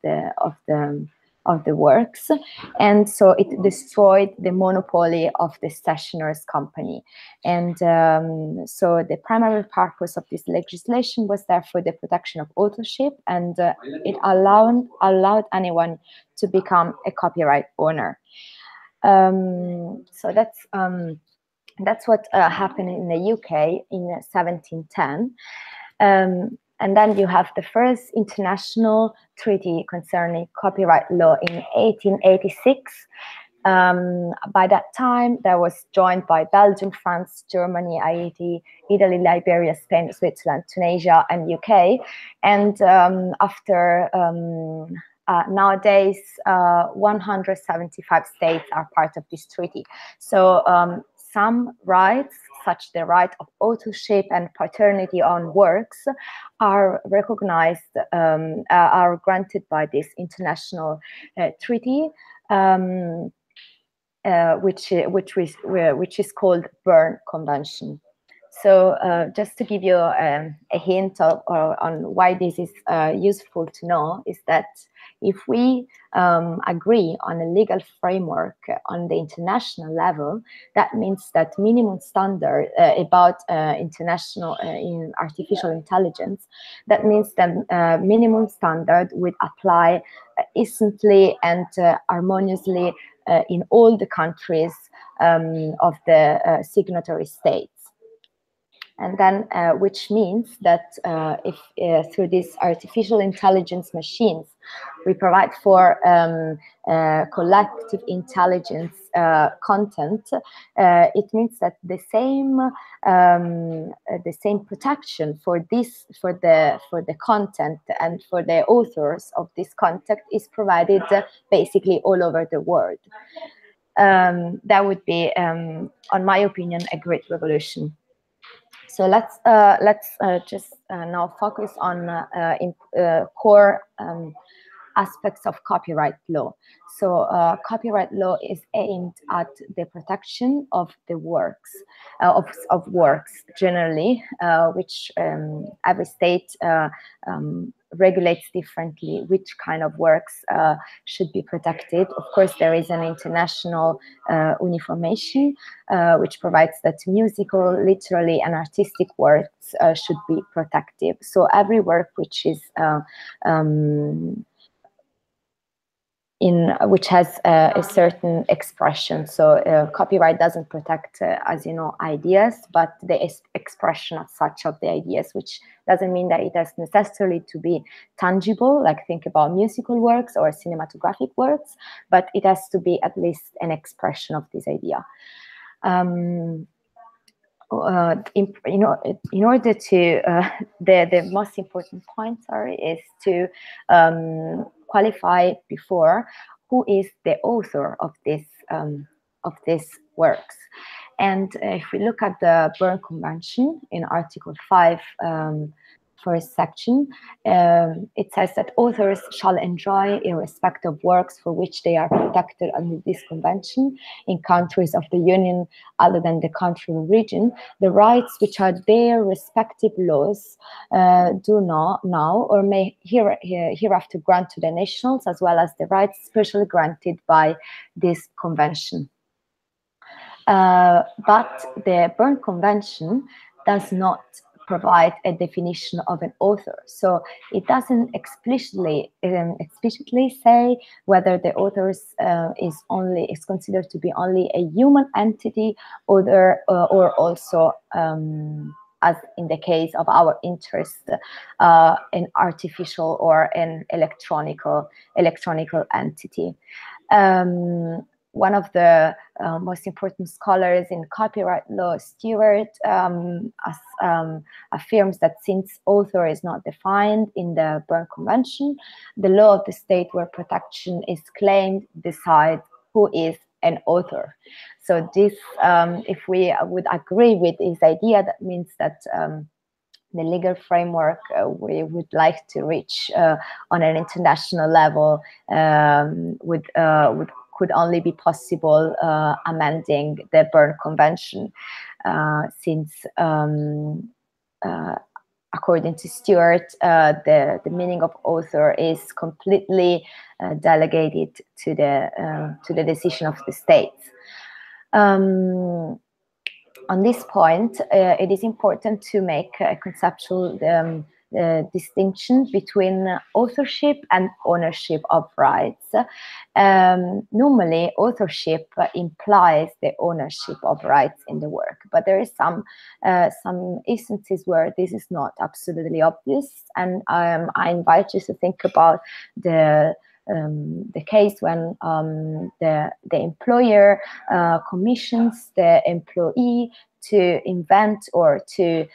the works, and so it destroyed the monopoly of the stationers company. And so the primary purpose of this legislation was therefore the protection of authorship, and it allowed anyone to become a copyright owner. So that's what happened in the UK in 1710. And then you have the first international treaty concerning copyright law in 1886. By that time, that was joined by Belgium, France, Germany, Haiti, Italy, Liberia, Spain, Switzerland, Tunisia, and UK. And after nowadays, 175 states are part of this treaty. So some rights, such the right of authorship and paternity on works, are recognized, are granted by this international treaty, which is called Berne Convention. So just to give you a hint on why this is useful to know, is that if we agree on a legal framework on the international level, that means that minimum standard about international in artificial intelligence, that means that minimum standard would apply instantly and harmoniously in all the countries of the signatory states. And then, which means that if through these artificial intelligence machines, we provide for collective intelligence content, it means that the same protection for the content and for the authors of this content is provided basically all over the world. That would be, on my opinion, a great revolution. So let's just now focus on core aspects of copyright law. So copyright law is aimed at the protection of the works, of works generally, which every state regulates differently which kind of works should be protected. Of course, there is an international uniformation which provides that musical, literary, and artistic works should be protected. So every work which is which has a certain expression. So copyright doesn't protect, as you know, ideas, but the expression as such of the ideas, which doesn't mean that it has necessarily to be tangible, like think about musical works or cinematographic works, but it has to be at least an expression of this idea. In order to, the most important point, is to qualify before who is the author of this works. And if we look at the Berne Convention in Article 5, first section, it says that authors shall enjoy, in respect of works for which they are protected under this convention in countries of the Union other than the country of region, the rights which are their respective laws do not now or may hereafter grant to the nationals, as well as the rights specially granted by this convention. But the Berne Convention does not provide a definition of an author, so it doesn't explicitly say whether the author is considered to be only a human entity, or also, as in the case of our interest, an artificial or an electronical entity. One of the most important scholars in copyright law, Stewart, affirms that since author is not defined in the Berne Convention, the law of the state where protection is claimed decides who is an author. So this, if we would agree with his idea, that means that the legal framework we would like to reach on an international level could only be possible amending the Berne Convention, since according to Stewart, the meaning of author is completely delegated to the decision of the states. On this point, it is important to make a conceptual distinction between authorship and ownership of rights. Normally, authorship implies the ownership of rights in the work, but there is some instances where this is not absolutely obvious, and I invite you to think about the case when the employer commissions the employee to invent or to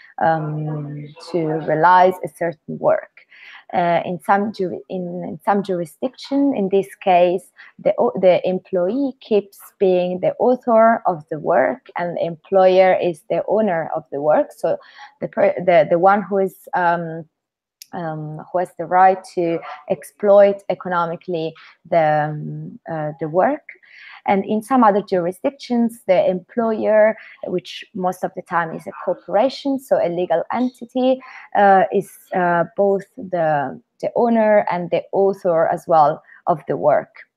realize a certain work. In some jurisdiction, in this case, the employee keeps being the author of the work, and the employer is the owner of the work. So the one who has the right to exploit economically the work. And in some other jurisdictions, the employer, which most of the time is a corporation, so a legal entity, is both the owner and the author as well of the work.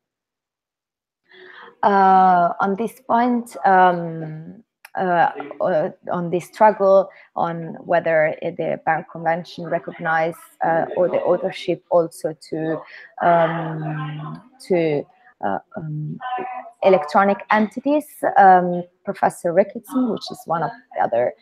On this point, on this struggle on whether the Berne Convention recognize or the authorship also to electronic entities, Professor Ricketson, which is one of the other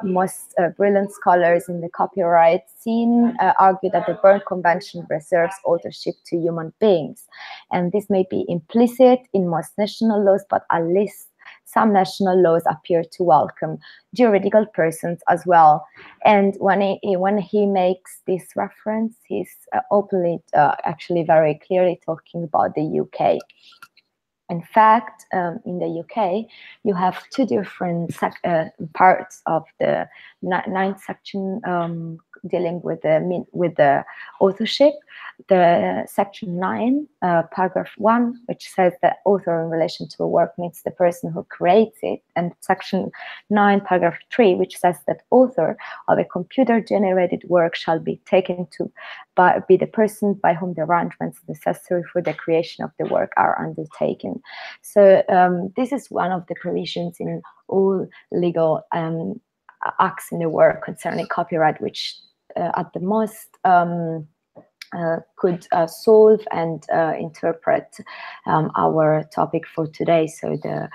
most brilliant scholars in the copyright scene, argued that the Berne Convention reserves authorship to human beings. And this may be implicit in most national laws, but at least some national laws appear to welcome juridical persons as well. And when he makes this reference, he's openly, actually very clearly talking about the UK. In fact, in the UK, you have two different parts of the ninth section dealing with the authorship. The section 9, paragraph 1, which says that author in relation to a work means the person who creates it, and section 9, paragraph 3, which says that author of a computer-generated work shall be taken to be the person by whom the arrangements necessary for the creation of the work are undertaken. So this is one of the provisions in all legal acts in the world concerning copyright, which at the most could solve and interpret our topic for today. So the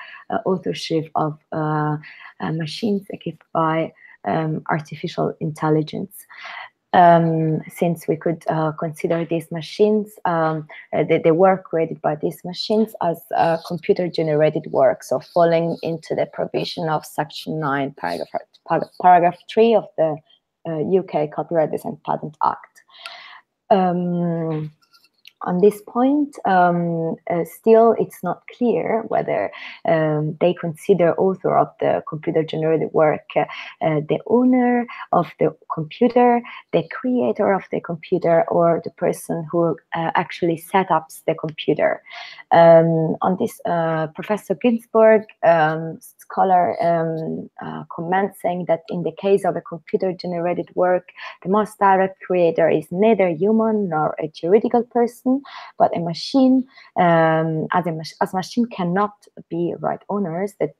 authorship of machines equipped by artificial intelligence. Since we could consider these machines, the work created by these machines as computer-generated work, so falling into the provision of section 9, paragraph 3 of the UK Copyright and Patent Act. on this point, still it's not clear whether they consider author of the computer-generated work the owner of the computer, the creator of the computer, or the person who actually set up the computer. On this, Professor Ginsburg, scholar, comments saying that in the case of a computer-generated work, the most direct creator is neither human nor a juridical person, but a machine. As machine cannot be right owners, the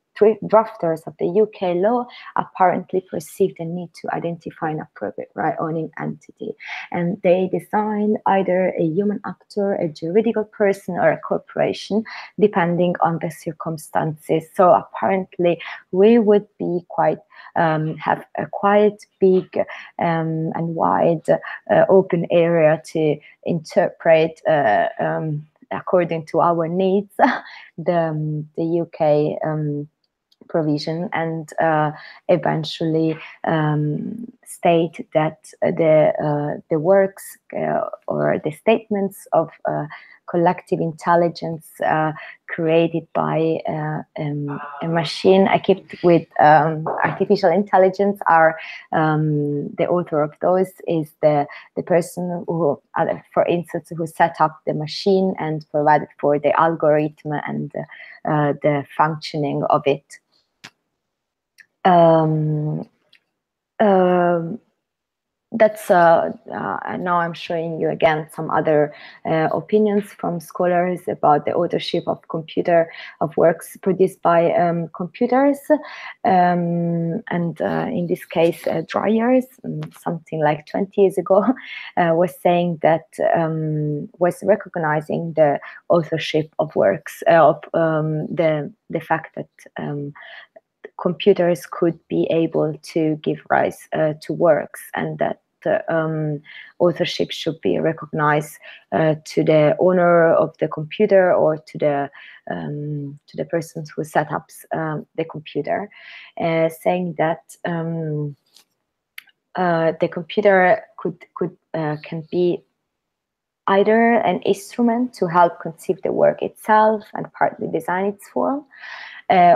drafters of the UK law apparently perceived the need to identify an appropriate right-owning entity, and they design either a human actor, a juridical person, or a corporation, depending on the circumstances. So apparently, we would be quite have a quite big and wide open area to interpret according to our needs the UK provision, and eventually state that the works or the statements of collective intelligence created by a machine equipped with artificial intelligence are the author of those is the person who, for instance, who set up the machine and provided for the algorithm and the functioning of it. That's now I'm showing you again some other opinions from scholars about the authorship of works produced by computers, and in this case Dryers, something like 20 years ago, was saying that was recognizing the authorship of works of the fact that computers could be able to give rise to works, and that authorship should be recognized to the owner of the computer or to the persons who set up the computer, saying that the computer can be either an instrument to help conceive the work itself and partly design its form,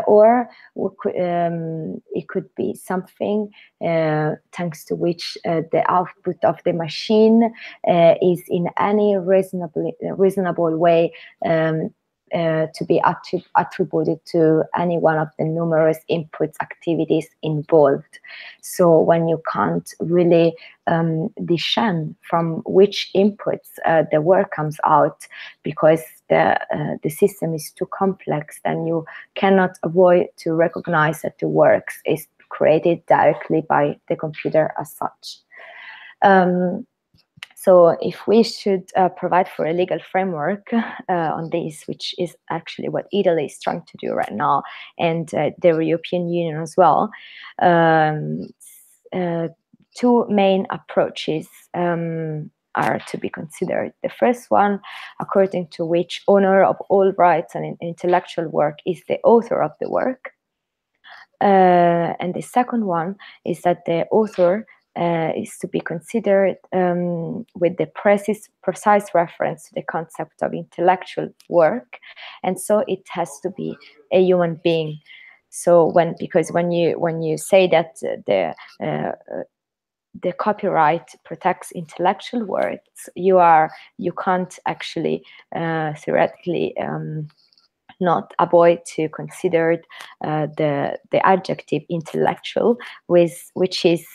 or it could be something thanks to which the output of the machine is in any reasonable way to be attributed to any one of the numerous inputs activities involved. So when you can't really discern from which inputs the work comes out because the system is too complex, then you cannot avoid to recognize that the work is created directly by the computer as such. So if we should provide for a legal framework on this, which is actually what Italy is trying to do right now, and the European Union as well, two main approaches are to be considered. The first one, according to which owner of all rights and intellectual work is the author of the work. And the second one is that the author is to be considered with the precise reference to the concept of intellectual work, and so it has to be a human being. So because when you say that the copyright protects intellectual works, you can't actually theoretically not avoid to consider the adjective intellectual, which is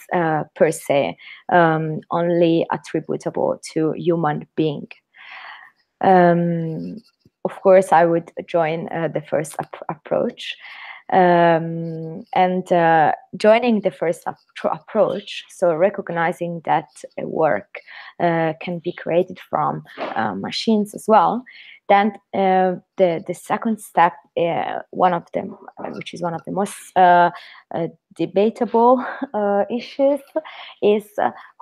per se only attributable to human being. Of course, I would join the first approach. And joining the first approach, so recognizing that a work can be created from machines as well, then the second step, one of them, which is one of the most debatable issues, is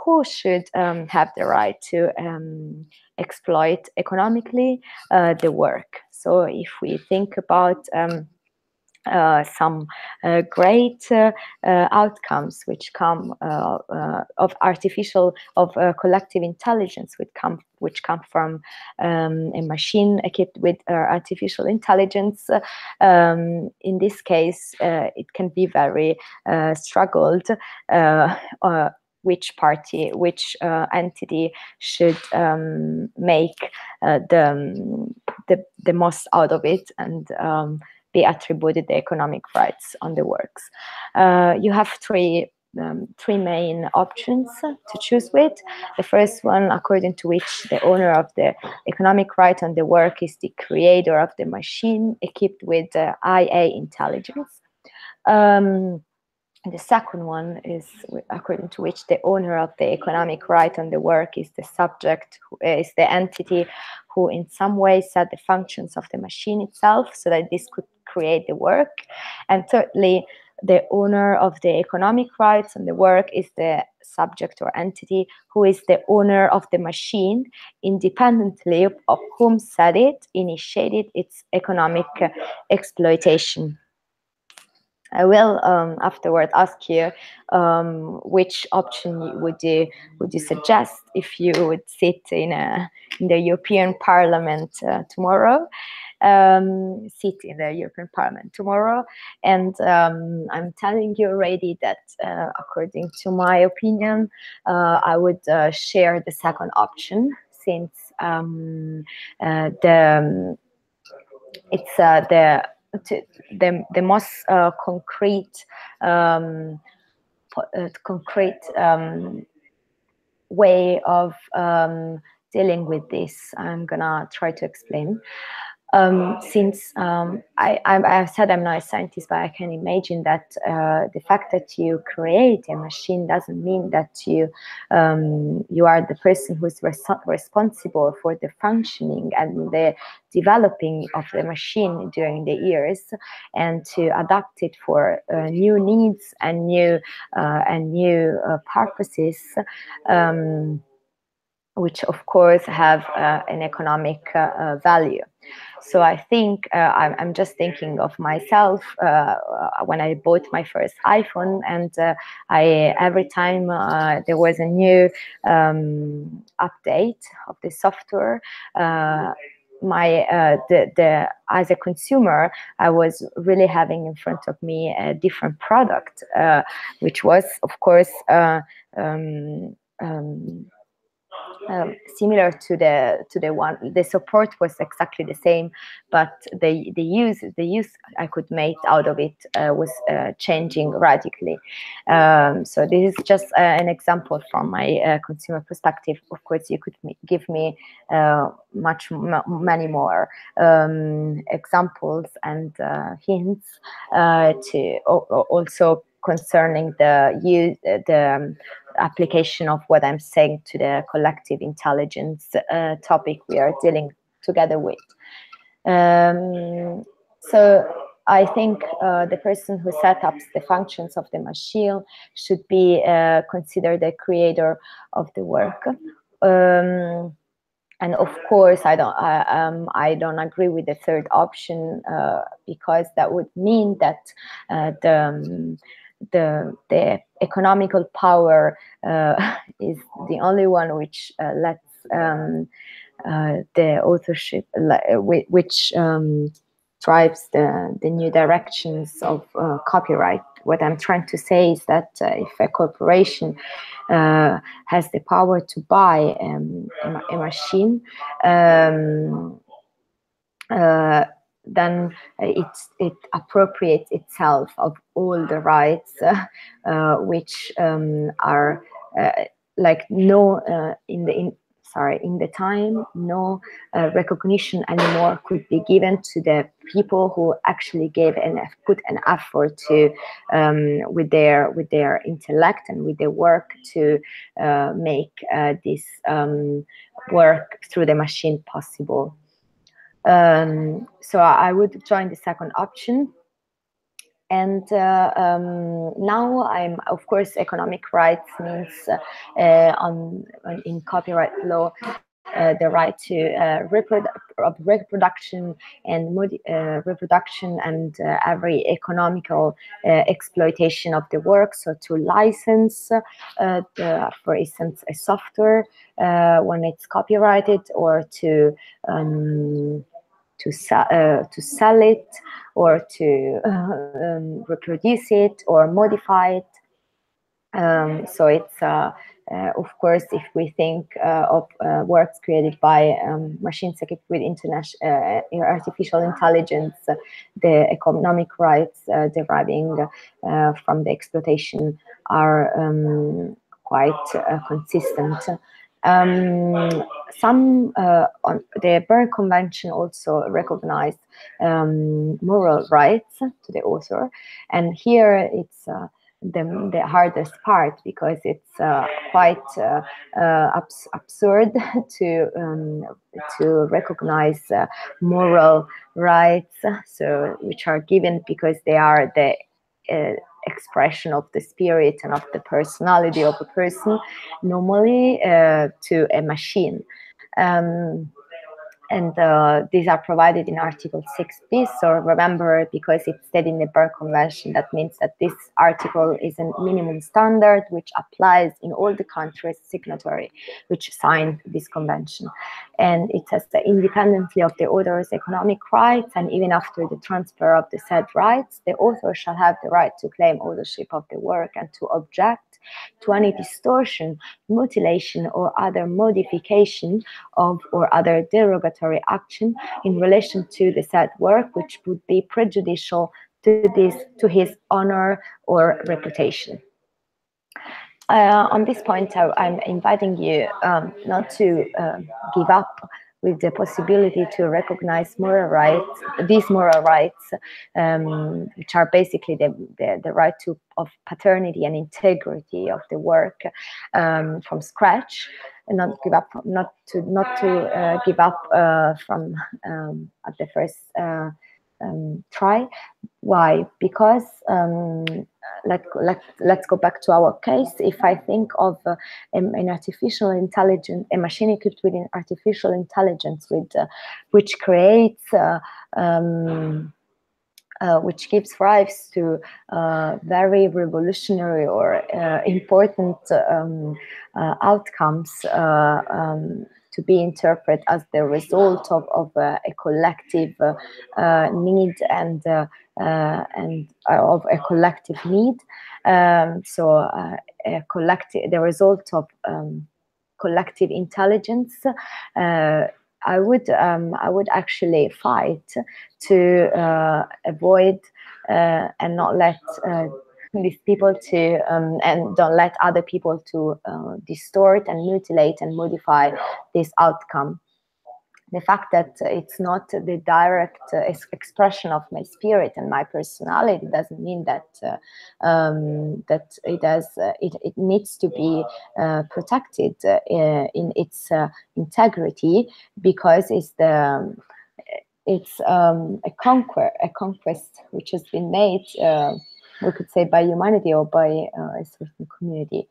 who should have the right to exploit economically the work. So if we think about some great outcomes which come of collective intelligence, which come from a machine equipped with artificial intelligence. In this case, it can be very struggled. Which party, which entity should make the most out of it and be attributed the economic rights on the works. You have three main options to choose with. The first one, according to which the owner of the economic right on the work is the creator of the machine equipped with IA intelligence. The second one is according to which the owner of the economic right on the work is the subject, is the entity who in some way set the functions of the machine itself so that this could create the work. And thirdly, the owner of the economic rights on the work is the subject or entity who is the owner of the machine, independently of whom set it, initiated its economic exploitation. I will afterward ask you which option would you suggest if you would sit in the European Parliament tomorrow. Sit in the European Parliament tomorrow, and I'm telling you already that according to my opinion, I would share the second option, since it's the most concrete way of dealing with this. I'm gonna try to explain. Since I said I'm not a scientist, but I can imagine that the fact that you create a machine doesn't mean that you are the person who's responsible for the functioning and the developing of the machine during the years, and to adapt it for new needs and new purposes. Which of course have an economic value. So I think I'm just thinking of myself when I bought my first iPhone, and every time there was a new update of the software, as a consumer, I was really having in front of me a different product, which was of course similar to the one. The support was exactly the same, but the use I could make out of it was changing radically. So this is just an example from my consumer perspective. Of course, you could give me many more examples and hints to also concerning the application of what I'm saying to the collective intelligence topic we are dealing together with. So I think the person who sets up the functions of the machine should be considered the creator of the work. And of course, I don't agree with the third option because that would mean that the economical power is the only one which lets the authorship, which drives the new directions of copyright. What I'm trying to say is that if a corporation has the power to buy a machine, then it appropriates itself of all the rights which are like no in the time no recognition anymore could be given to the people who actually put an effort to with their intellect and with their work to make this work through the machine possible. So I would join the second option. And now of course, economic rights means in copyright law the right to reproduction and reproduction and every economical exploitation of the work. So to license, for instance, a software when it's copyrighted, or to sell it, or to reproduce it or modify it. So it's of course, if we think of works created by machines equipped with artificial intelligence, the economic rights deriving from the exploitation are quite consistent. Some on the Berne Convention also recognized moral rights to the author, and here it's the hardest part, because it's quite absurd to recognize moral rights, so which are given because they are the expression of the spirit and of the personality of a person, normally to a machine. And these are provided in Article 6 bis. So remember, because it's said in the Berne Convention, that means that this article is a minimum standard which applies in all the countries signatory which signed this convention. And it says that independently of the author's economic rights, and even after the transfer of the said rights, the author shall have the right to claim ownership of the work and to object to any distortion, mutilation, or other modification of or other derogatory action in relation to the said work which would be prejudicial to his honor or reputation. On this point, I'm inviting you not to give up with the possibility to recognize moral rights, these moral rights, which are basically the right of paternity and integrity of the work from scratch, and not to give up from at the first try. Why? Because let's go back to our case. If I think of an artificial intelligence, a machine equipped with an artificial intelligence, which creates, which gives rise to very revolutionary or important outcomes to be interpreted as the result of a collective need and of a collective need. So the result of collective intelligence. I would actually fight to avoid and not let these people to and don't let other people to distort and mutilate and modify this outcome. The fact that it's not the direct expression of my spirit and my personality doesn't mean that that it needs to be protected in its integrity, because it's a conquest which has been made, we could say, by humanity or by a certain community.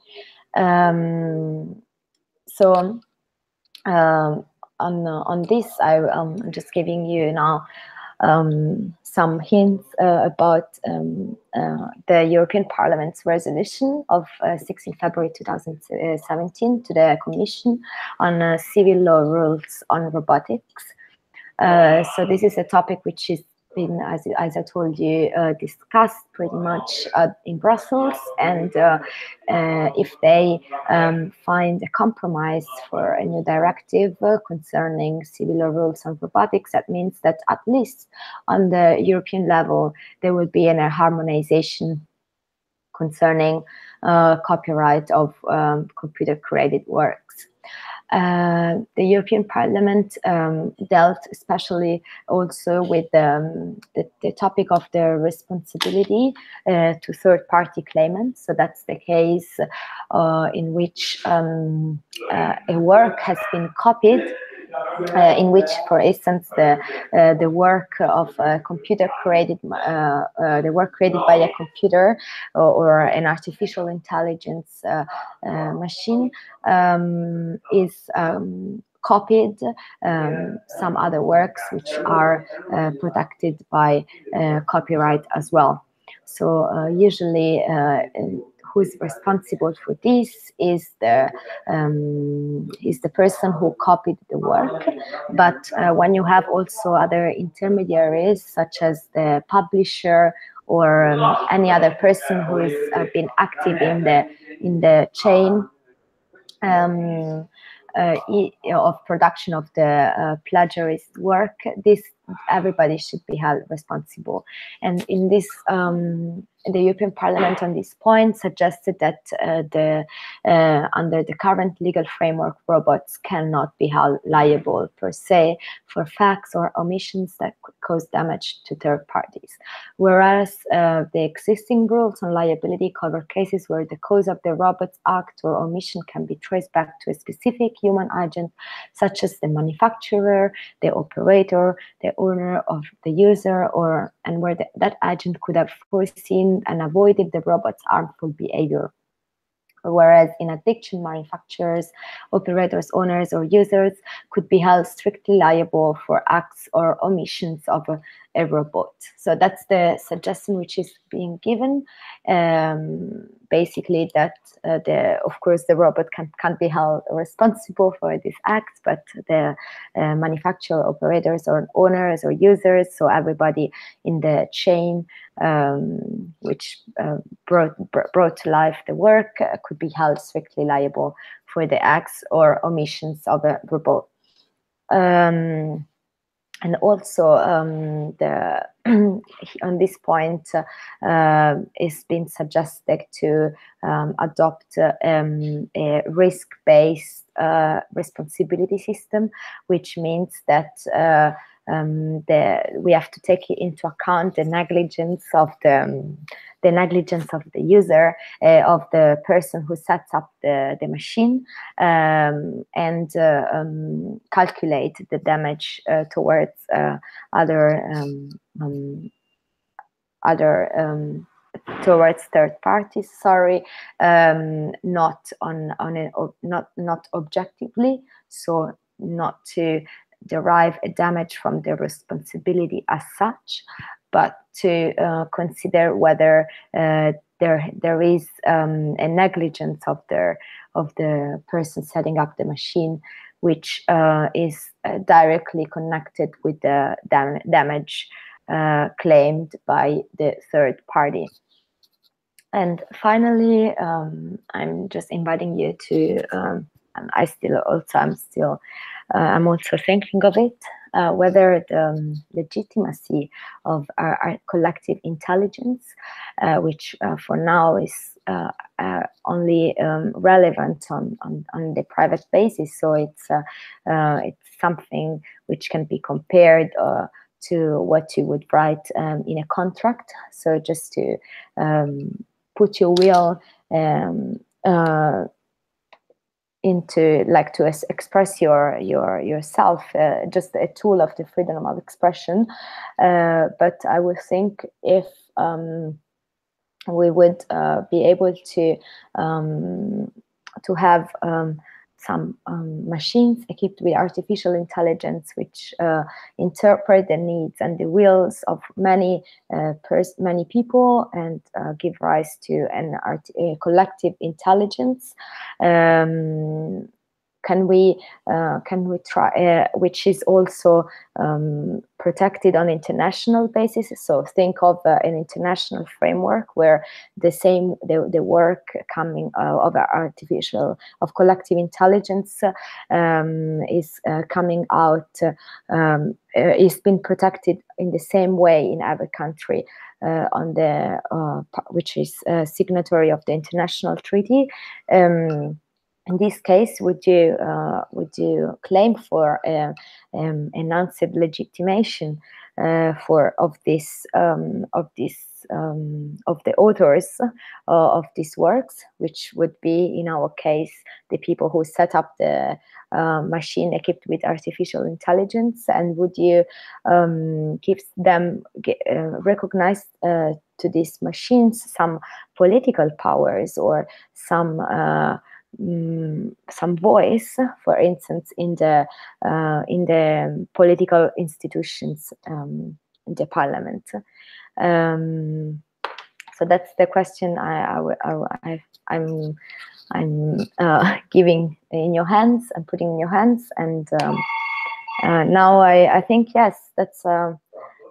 On this, I'm just giving you now some hints about the European Parliament's resolution of 16 February 2017 to the Commission on civil law rules on robotics. So this is a topic which is been, as I told you, discussed pretty much in Brussels, and if they find a compromise for a new directive concerning civil law rules on robotics, that means that at least on the European level there will be a harmonization concerning copyright of computer-created works. The European Parliament dealt especially also with the topic of the responsibility to third-party claimants. So that's the case in which a work has been copied, in which, for instance, the work of a computer created, the work created by a computer or an artificial intelligence machine is copied some other works which are protected by copyright as well. So usually who's responsible for this is the person who copied the work. But when you have also other intermediaries, such as the publisher or any other person who has been active in the chain of production of the plagiarist work, everybody should be held responsible. And in this, the European Parliament on this point suggested that under the current legal framework, robots cannot be held liable per se for facts or omissions that could cause damage to third parties. Whereas the existing rules on liability cover cases where the cause of the robot's act or omission can be traced back to a specific human agent, such as the manufacturer, the operator, the owner of the user, and where that agent could have foreseen and avoided the robot's harmful behavior. Whereas in addiction, manufacturers, operators, owners, or users could be held strictly liable for acts or omissions of a robot. So that's the suggestion which is being given. Basically, that of course the robot can't be held responsible for these acts, but the manufacturer, operators, or owners or users, so everybody in the chain which brought to life the work could be held strictly liable for the acts or omissions of a robot. And also, on this point, it's been suggested to adopt a risk-based responsibility system, which means that we have to take into account the negligence of the user, of the person who sets up the machine, and calculate the damage towards towards third parties. Sorry, not objectively, so not to derive a damage from the responsibility as such, but to consider whether there is a negligence of the person setting up the machine, which is directly connected with the damage claimed by the third party. And finally, I'm just inviting you to, and I'm also thinking of it, whether the legitimacy of our collective intelligence, which for now is only relevant on the private basis, so it's something which can be compared to what you would write in a contract. So just to put your will into, like, to express yourself, just a tool of the freedom of expression. But I would think if we would be able to have some machines equipped with artificial intelligence, which interpret the needs and the wills of many people, and give rise to a collective intelligence. Can we try, which is also protected on international basis? So think of an international framework where the work coming of collective intelligence is coming out, is being protected in the same way in every country on the which is signatory of the international treaty. In this case, would you claim for enhanced legitimation of the authors of these works, which would be, in our case, the people who set up the machine equipped with artificial intelligence? And would you give them recognize to these machines some political powers or some some voice, for instance, in the political institutions, in the parliament. So that's the question I'm giving in your hands and putting in your hands. And now I think, yes, that's all.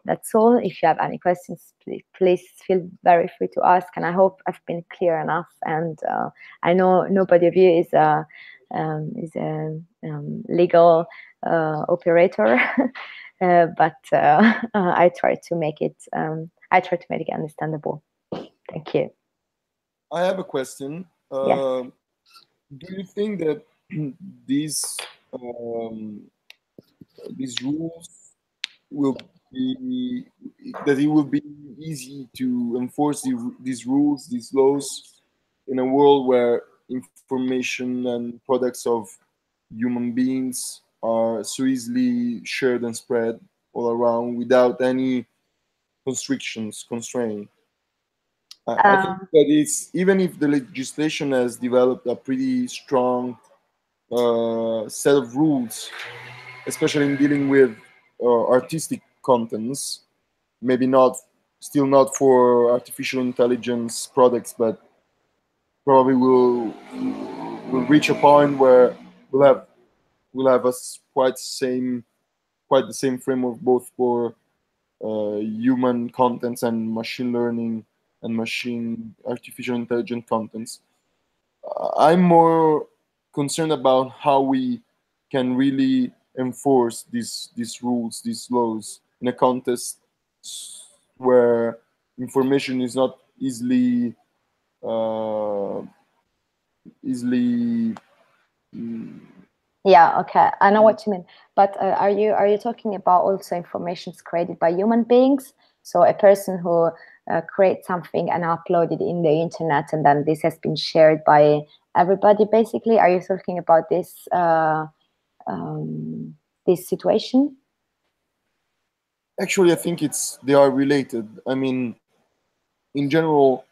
If you have any questions, please feel very free to ask. And I hope I've been clear enough. And I know nobody of you is a legal operator, but I try to make it understandable. Thank you. I have a question. Yes. Do you think that these rules will be, that it will be easy to enforce these rules, these laws, in a world where information and products of human beings are so easily shared and spread all around without any constraint? I think that it's, even if the legislation has developed a pretty strong set of rules, especially in dealing with artistic contents, maybe still not for artificial intelligence products, but probably will reach a point where we'll have quite the same framework both for human contents and machine learning and artificial intelligent contents. I'm more concerned about how we can really enforce these rules, these laws, in a context where information is not easily Yeah, okay, I know what you mean. But are you talking about also informations created by human beings? So a person who creates something and upload it in the internet, and then this has been shared by everybody, basically? Are you talking about this this situation? Actually, I think they are related. I mean, in general,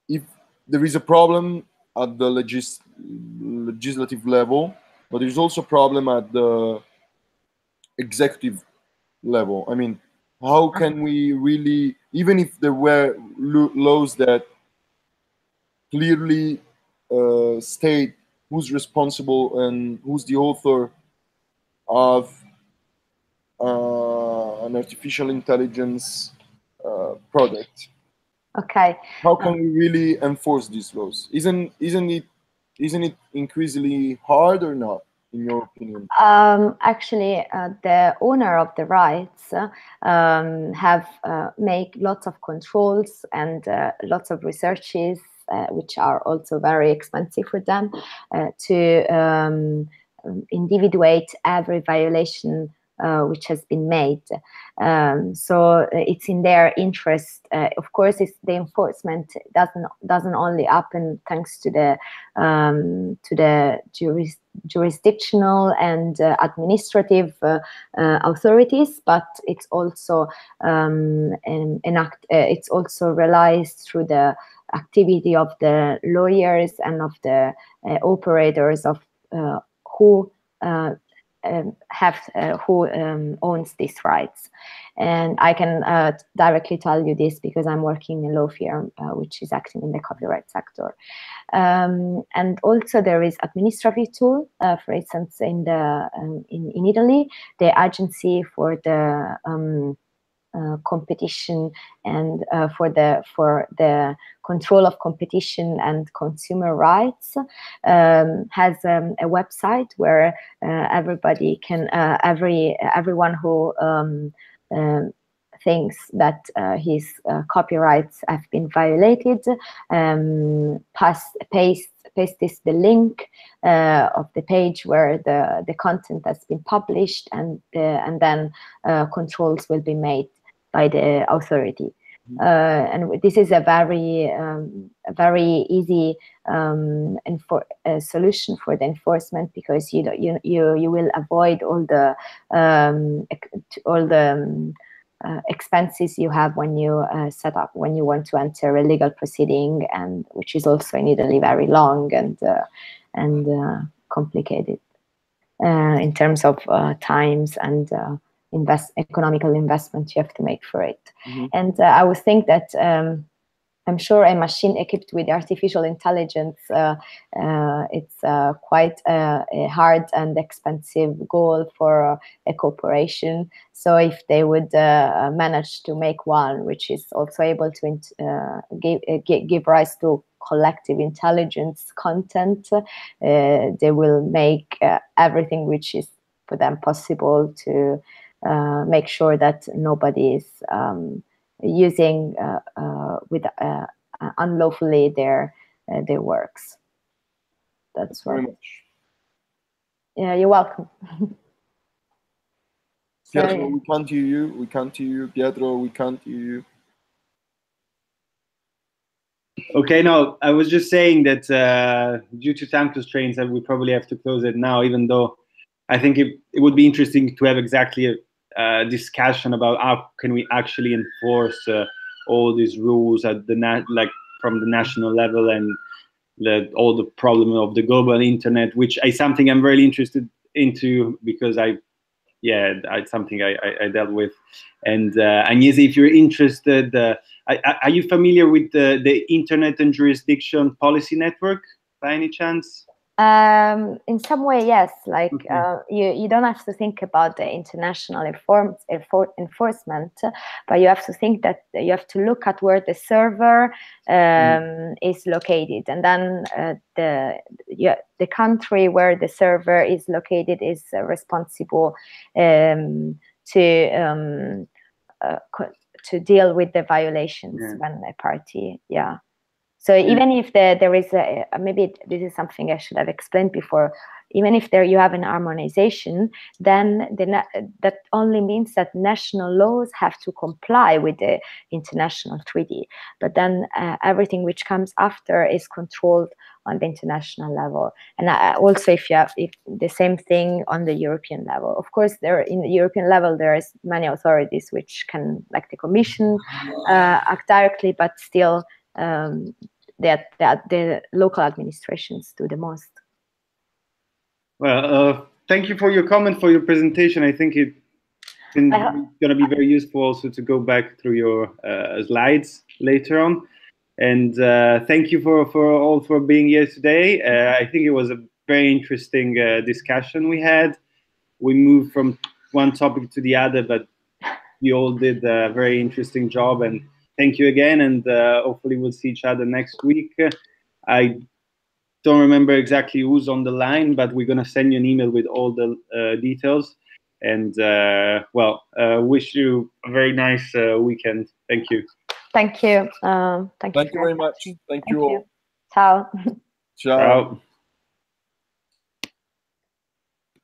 if there is a problem at the legislative level, but there's also a problem at the executive level. I mean, how can we really, even if there were laws that clearly state who's responsible and who's the author of an artificial intelligence product? Okay. How can we really enforce these laws? Isn't it increasingly hard or not, in your opinion? Actually, the owner of the rights have make lots of controls and lots of researches, which are also very expensive for them, to individuate every violation which has been made. So it's in their interest. Of course, the enforcement doesn't only happen thanks to the jurisdictional and administrative authorities, but it's also it's also relies through the activity of the lawyers and of the operators of who owns these rights. And I can directly tell you this because I'm working in a law firm which is acting in the copyright sector. And also there is administrative tool, for instance, in Italy, the agency for the competition and for the control of competition and consumer rights, has a website where everybody can everyone who thinks that his copyrights have been violated paste the link of the page where the content has been published, and then controls will be made by the authority. And this is a very easy solution for the enforcement, because you will avoid all the expenses you have when you when you want to enter a legal proceeding, and which is also in Italy very long and complicated in terms of times and economical investment you have to make for it. And I would think that I'm sure a machine equipped with artificial intelligence, it's quite a hard and expensive goal for a corporation. So if they would manage to make one which is also able to give rise to collective intelligence content, they will make everything which is for them possible to make sure that nobody is using unlawfully their works. That's very what. much. Yeah, you're welcome. Pietro, we can't hear you. We can't hear you. Pietro, we can't hear you. Okay, no, I was just saying that due to time constraints, that we probably have to close it now, even though I think it would be interesting to have exactly a discussion about how can we actually enforce all these rules at the like from the national level, and all the problem of the global internet, which is something I'm very interested into because it's something I dealt with. And Agnese, if you're interested, are you familiar with the Internet and Jurisdiction Policy Network by any chance? In some way, yes. Like you don't have to think about the international enforcement, but you have to think that you have to look at where the server is located, and then the country where the server is located is responsible to deal with the violations when a party, So even if there is maybe this is something I should have explained before, even if you have an harmonization, then that only means that national laws have to comply with the international treaty. But then everything which comes after is controlled on the international level. And also if the same thing on the European level. Of course, in the European level, there is many authorities which can, like the Commission, act directly, but still that the local administrations do the most. Well, thank you for your comment, for your presentation. I think it's going to be very useful also to go back through your slides later on. And thank you for being here today. I think it was a very interesting discussion we had. We moved from one topic to the other, but you all did a very interesting job, and thank you again, and hopefully we'll see each other next week. I don't remember exactly who's on the line, but we're going to send you an email with all the details. And wish you a very nice weekend. Thank you. Thank you. Thank you very much. Thank you all. Ciao. Ciao.